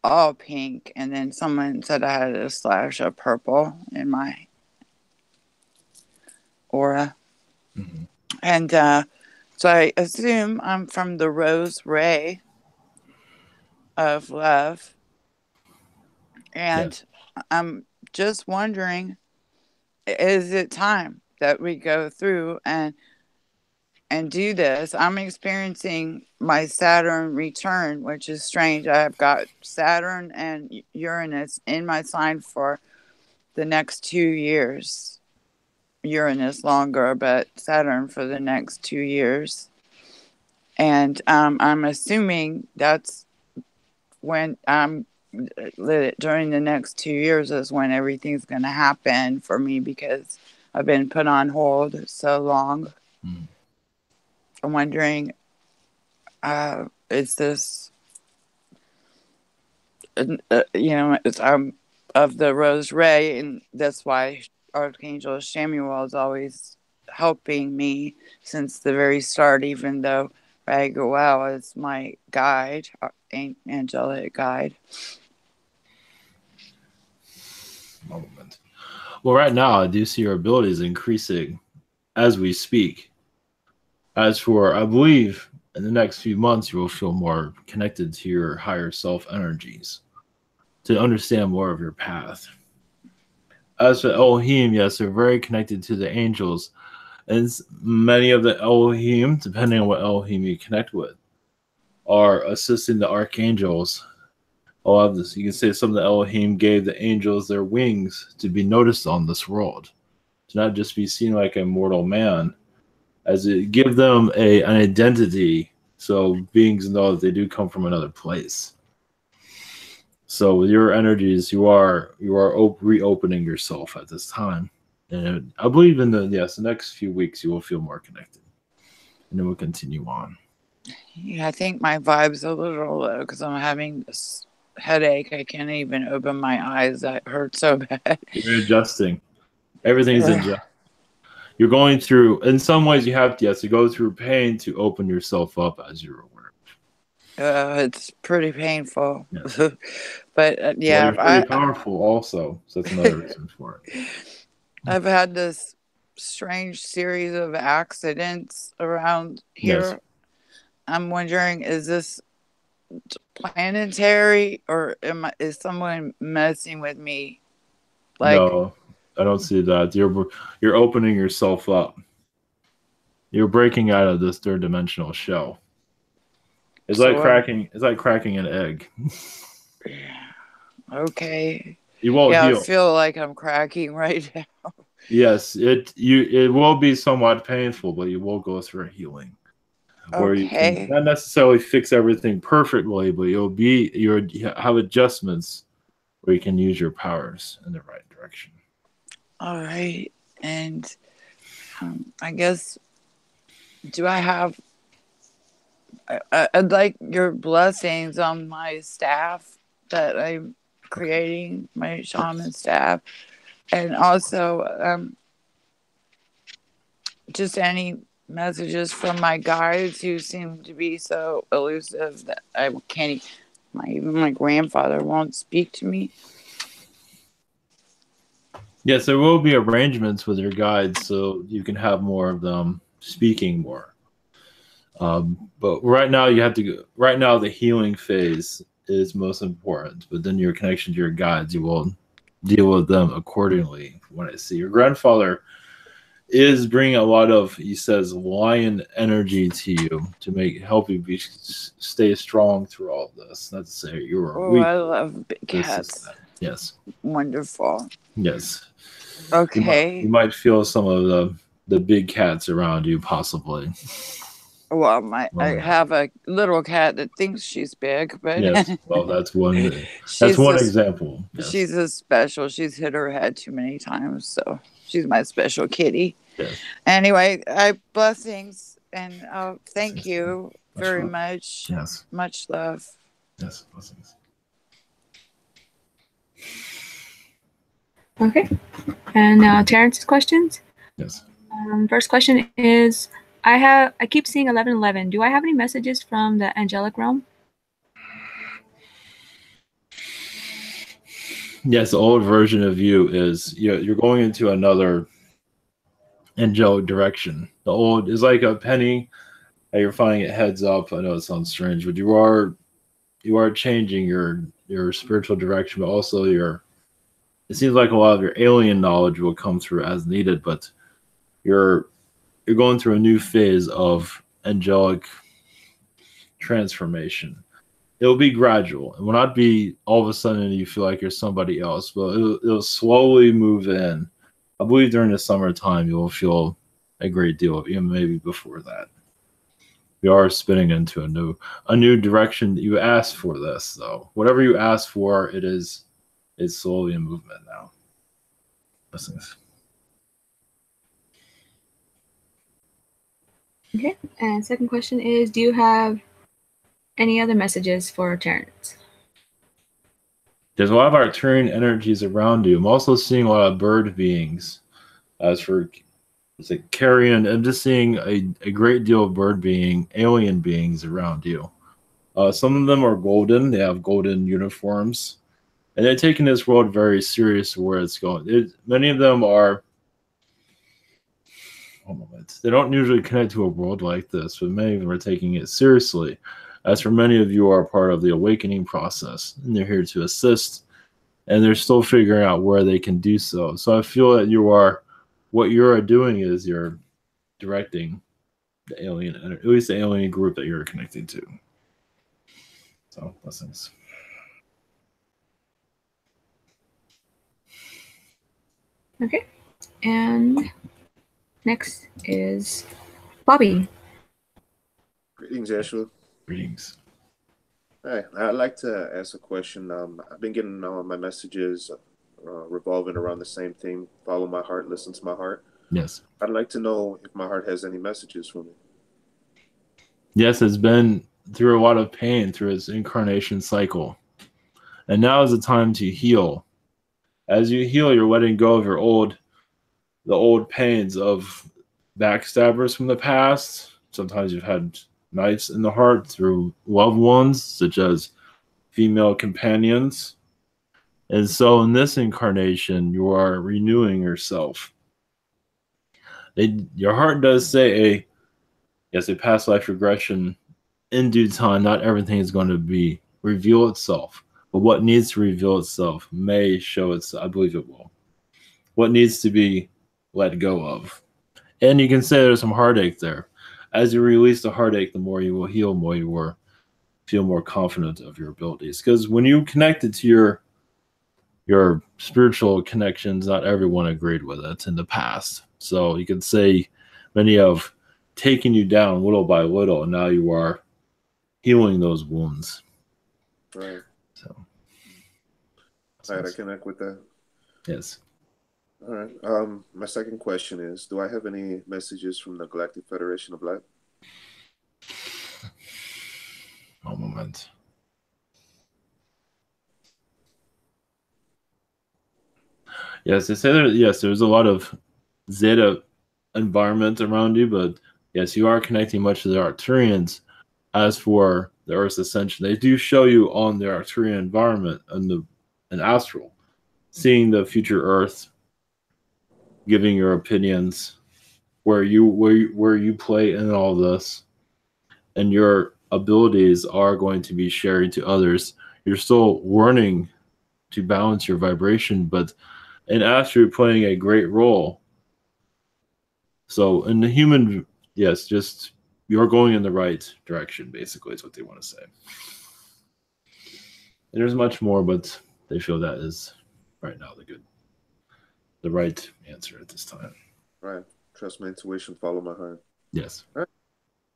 S18: all pink, and then someone said I had a slash of purple in my aura.
S2: Mm-hmm.
S18: And so I assume I'm from the rose ray of love. And
S2: yes.
S18: I'm just wondering, is it time that we go through and do this? I'm experiencing my Saturn return, which is strange. I've got Saturn and Uranus in my sign for the next 2 years. Uranus longer, but Saturn for the next 2 years. And I'm assuming that's when during the next 2 years is when everything's going to happen for me, because I've been put on hold so long.
S2: Mm.
S18: I'm wondering, is this, I'm of the Rose Ray, and that's why Archangel Samuel is always helping me since the very start, even though Raguel is my guide, angelic guide.
S2: Moment. Well, right now, I do see your abilities increasing as we speak. As for, I believe, in the next few months, you will feel more connected to your higher self energies to understand more of your path. As for Elohim, yes, they're very connected to the angels. And many of the Elohim, depending on what Elohim you connect with, are assisting the archangels. A lot of this, you can say some of the Elohim gave the angels their wings to be noticed on this world, to not just be seen like a mortal man, as it give them an identity, so beings know that they do come from another place. So with your energies, you are reopening yourself at this time, and I believe in the next few weeks you will feel more connected, and then we'll continue on.
S18: Yeah, I think my vibe's a little low because I'm having this headache. I can't even open my eyes. That hurts so bad.
S2: You're adjusting. Everything's adjusting. You're going through, in some ways you have to go through pain to open yourself up, as you're aware.
S18: It's pretty painful.
S2: Yes.
S18: But
S2: Well, you're pretty powerful also, so that's another reason for it.
S18: I've had this strange series of accidents around here.
S2: Yes.
S18: I'm wondering, is this planetary, or is someone messing with me?
S2: No, I don't see that. You're opening yourself up. You're breaking out of this third dimensional shell. It's like cracking an egg.
S18: Okay.
S2: You won't heal.
S18: I feel like I'm cracking right now.
S2: Yes, it will be somewhat painful, but you will go through a healing. Where you can not necessarily fix everything perfectly, but you'll have adjustments where you can use your powers in the right direction.
S18: All right. And I guess, do I have, I'd like your blessings on my staff that I'm creating, my shaman staff. And also just any messages from my guides who seem to be so elusive that I can't, even my grandfather won't speak to me.
S2: Yes, there will be arrangements with your guides so you can have more of them speaking more. But right now the healing phase is most important, but then your connection to your guides, you will deal with them accordingly. When I see your grandfather is bringing a lot of, he says, lion energy to you to help you stay strong through all this. Not to say you're weak.
S18: I love big cats.
S2: Yes.
S18: Wonderful.
S2: Yes.
S18: Okay.
S2: You might feel some of the big cats around you, possibly.
S18: Well, I have a little cat that thinks she's big, but
S2: yes. Well, that's one. That's one example. Yes.
S18: She's a special. She's hit her head too many times, so she's my special kitty.
S2: Yes.
S18: Anyway, blessings and thank you very much.
S2: Yes.
S18: Much love.
S2: Yes. Blessings.
S3: Okay. And now Terence's questions.
S2: Yes.
S3: First question is, I keep seeing 1111. Do I have any messages from the angelic realm?
S2: Yes, the old version of you is you're going into another angelic direction. The old is like a penny, and you're finding it heads up. I know it sounds strange, but you are changing your spiritual direction, but also it seems like a lot of your alien knowledge will come through as needed, but you're going through a new phase of angelic transformation. It'll be gradual. It will not be all of a sudden you feel like you're somebody else, but it'll slowly move in. I believe during the summertime you will feel a great deal of, even maybe before that. We are spinning into a new direction. You asked for this, though. Whatever you asked for, it's slowly in movement now. Blessings.
S3: Okay. And second question is, do you have any other messages for Terence?
S2: There's a lot of Arcturian energies around you. I'm also seeing a lot of bird beings. As for it's like carrion, I'm just seeing a great deal of alien beings around you. Some of them are golden. They have golden uniforms. And they're taking this world very serious where it's going. Many of them are... One moment. They don't usually connect to a world like this, but many of them are taking it seriously. As for many of you are part of the awakening process, and they're here to assist, and they're still figuring out where they can do so. So I feel that what you're doing is you're directing the alien, at least the alien group that you're connected to. So, blessings.
S3: Okay. And next is Bobby.
S19: Greetings, Yeshua.
S2: Greetings.
S19: Hi, I'd like to ask a question. I've been getting all my messages revolving around the same theme. Follow my heart, listen to my heart.
S2: Yes.
S19: I'd like to know if my heart has any messages for me.
S2: Yes, it's been through a lot of pain through its incarnation cycle. And now is the time to heal. As you heal, you're letting go of the old pains of backstabbers from the past. Sometimes you've had knives in the heart through loved ones, such as female companions. And so in this incarnation, you are renewing yourself. Your heart does say a past life regression in due time. Not everything is going to reveal itself. But what needs to reveal itself may show itself. I believe it will. What needs to be let go of. And you can say there's some heartache there. As you release the heartache, the more you will heal, more you will feel more confident of your abilities. Because when you connected to your spiritual connections, not everyone agreed with it in the past. So you could say many have taken you down little by little, and now you are healing those wounds.
S19: Right.
S2: So.
S19: All right, I connect with that.
S2: Yes.
S19: All right. My second question is, do I have any messages from the Galactic Federation of Light?
S2: One moment. Yes, they say there's a lot of Zeta environment around you, but yes, you are connecting much to the Arcturians. As for the Earth's ascension, they do show you on the Arcturian environment and Astral, seeing the future Earth, giving your opinions, where you play in all this, and your abilities are going to be sharing to others. You're still learning to balance your vibration, but in Astral, you're playing a great role. So in the human, yes, just you're going in the right direction, basically, is what they want to say. And there's much more, but they feel that is right now the right answer at this time.
S19: Right. Trust my intuition, follow my heart.
S2: Yes.
S19: All right.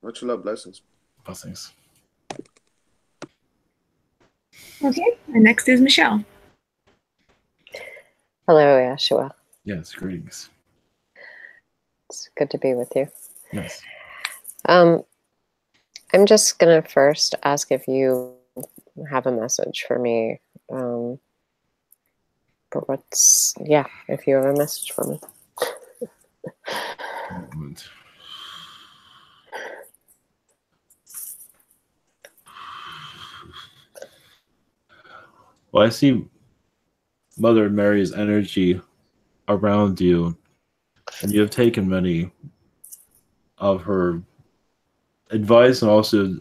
S19: Much love, blessings.
S2: Blessings.
S3: Okay, and next is Michelle.
S20: Hello, Yeshua.
S2: Yes, greetings.
S20: It's good to be with you.
S2: Yes.
S20: I'm just gonna first ask if you have a message for me. But if you have a message for me.
S2: Well, I see Mother Mary's energy around you, and you have taken many of her advice, and also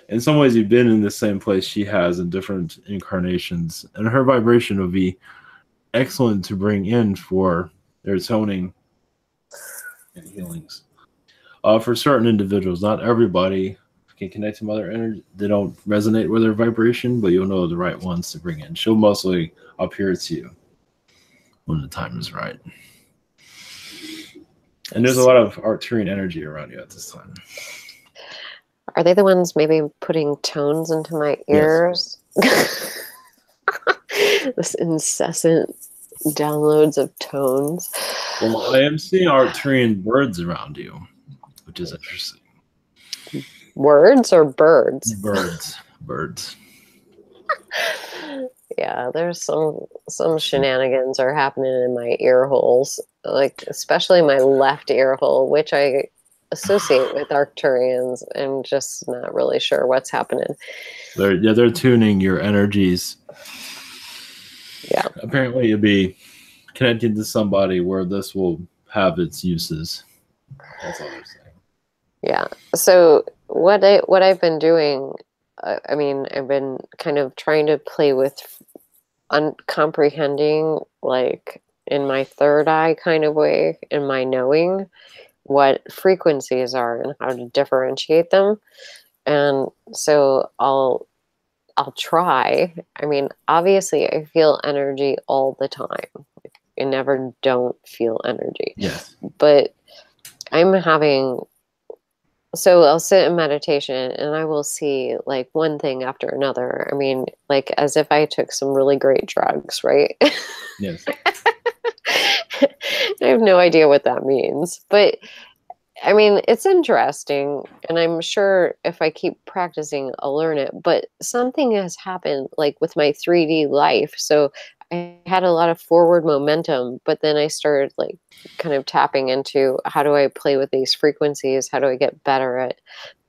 S2: in some ways you've been in the same place she has in different incarnations, and her vibration would be excellent to bring in for their toning and healings. For certain individuals, not everybody can connect to Mother energy. They don't resonate with her vibration, but you'll know the right ones to bring in. She'll mostly appear to you when the time is right. And there's a lot of Arcturian energy around you at this time.
S20: Are they the ones maybe putting tones into my ears? Yes. This incessant downloads of tones.
S2: Well, I am seeing Arcturian birds around you, which is interesting.
S20: Words or birds?
S2: Birds.
S20: Yeah, there's some shenanigans are happening in my ear holes, like especially my left ear hole, which I associate with Arcturians. I'm just not really sure what's happening.
S2: They're tuning your energies.
S20: Yeah.
S2: Apparently, you'll be connecting to somebody where this will have its uses. That's all they're saying.
S20: Yeah. So what I've been doing, I mean, I've been kind of trying to play with uncomprehending, like in my third eye kind of way, in my knowing what frequencies are and how to differentiate them. And so I'll try. I mean, obviously I feel energy all the time. I never don't feel energy.
S2: Yes.
S20: But I'm having, so I'll sit in meditation and I will see like one thing after another. I mean, like as if I took some really great drugs, right?
S2: Yes.
S20: I have no idea what that means. But I mean, it's interesting, and I'm sure if I keep practicing, I'll learn it. But something has happened, like with my 3D life. So I had a lot of forward momentum, but then I started like kind of tapping into how do I play with these frequencies? How do I get better at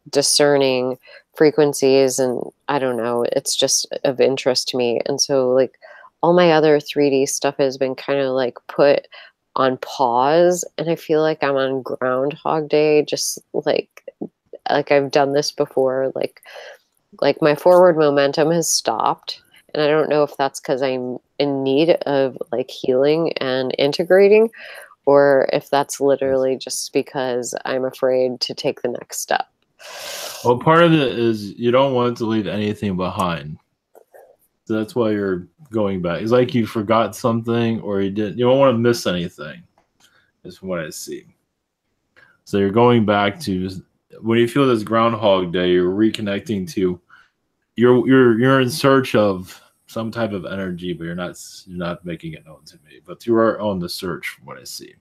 S20: discerning frequencies? And I don't know, it's just of interest to me. And so, like, all my other 3D stuff has been kind of like put on pause, and I feel like I'm on Groundhog Day, just like I've done this before. Like my forward momentum has stopped, and I don't know if that's because I'm in need of like healing and integrating, or if that's literally just because I'm afraid to take the next step.
S2: Well, part of it is you don't want to leave anything behind. So that's why you're going back. It's like you forgot something or you don't want to miss anything, is what I see. So you're going back to, when you feel this Groundhog Day, you're reconnecting to, you're in search of some type of energy, but you're not making it known to me. But you are on the search from what I see.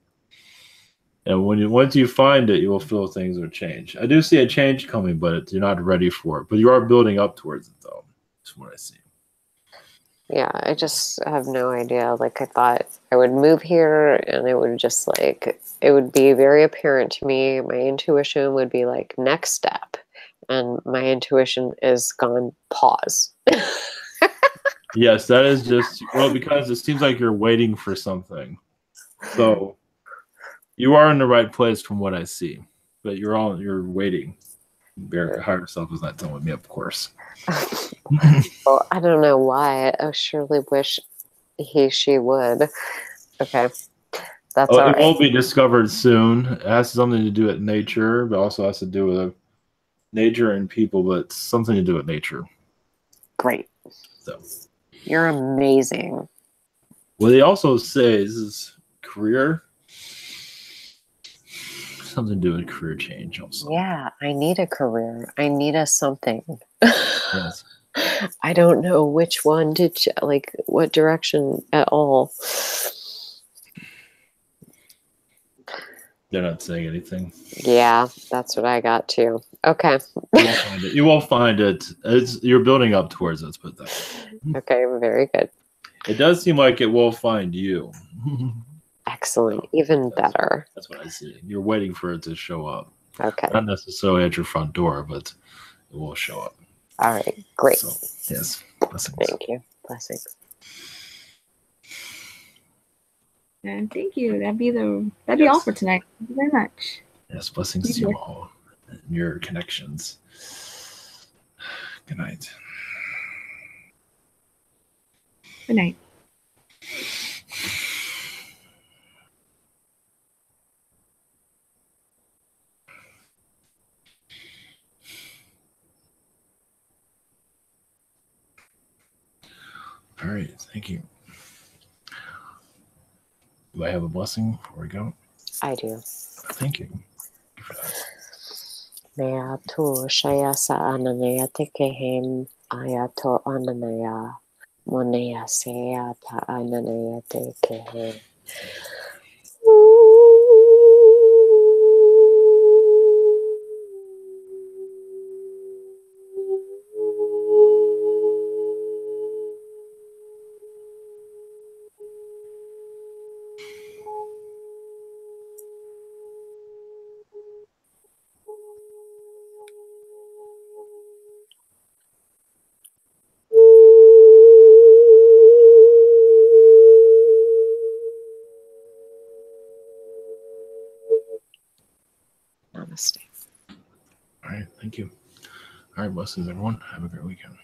S2: And once you find it, you will feel things will change. I do see a change coming, but you're not ready for it. But you are building up towards it, though. That's what I see.
S20: Yeah, I just have no idea. Like, I thought I would move here and it would just like, it would be very apparent to me. My intuition would be like, next step. And my intuition is gone, pause.
S2: Yes, that is just, well, because it seems like you're waiting for something. So you are in the right place from what I see, but you're waiting. Your higher self is not telling me, of course.
S20: Well, I don't know why. I surely wish she would. Okay. That's all
S2: It
S20: right.
S2: won't be discovered soon. It has something to do with nature, but also has to do with nature and people, but it's something to do with nature.
S20: Great.
S2: So
S20: you're amazing.
S2: Well, they also say this is career. Something to do with career change also.
S20: Yeah, I need a career. I need a something.
S2: Yes.
S20: I don't know which one to, like, what direction at all.
S2: They're not saying anything.
S20: Yeah, that's what I got too. Okay.
S2: You will find it. You're building up towards it. Let's put that.
S20: Okay, very good.
S2: It does seem like it will find you.
S20: Excellent. Even better.
S2: That's what I see. You're waiting for it to show up.
S20: Okay.
S2: Not necessarily at your front door, but it will show up.
S20: All right. Great.
S2: So, yes. Blessings.
S20: Thank you. Blessings.
S3: And thank you. That'd be all for tonight. Thank you very much.
S2: Yes, blessings to you all and your connections. Good night.
S3: Good night.
S2: All right, thank you. Do I have a blessing before we go?
S20: I do.
S2: Thank you.
S20: Mea tu shaya sa ananea tekehem ayato ananea monea sea ta ananea tekehem.
S3: Namaste.
S2: All right. Thank you. All right. Blessings, everyone. Have a great weekend.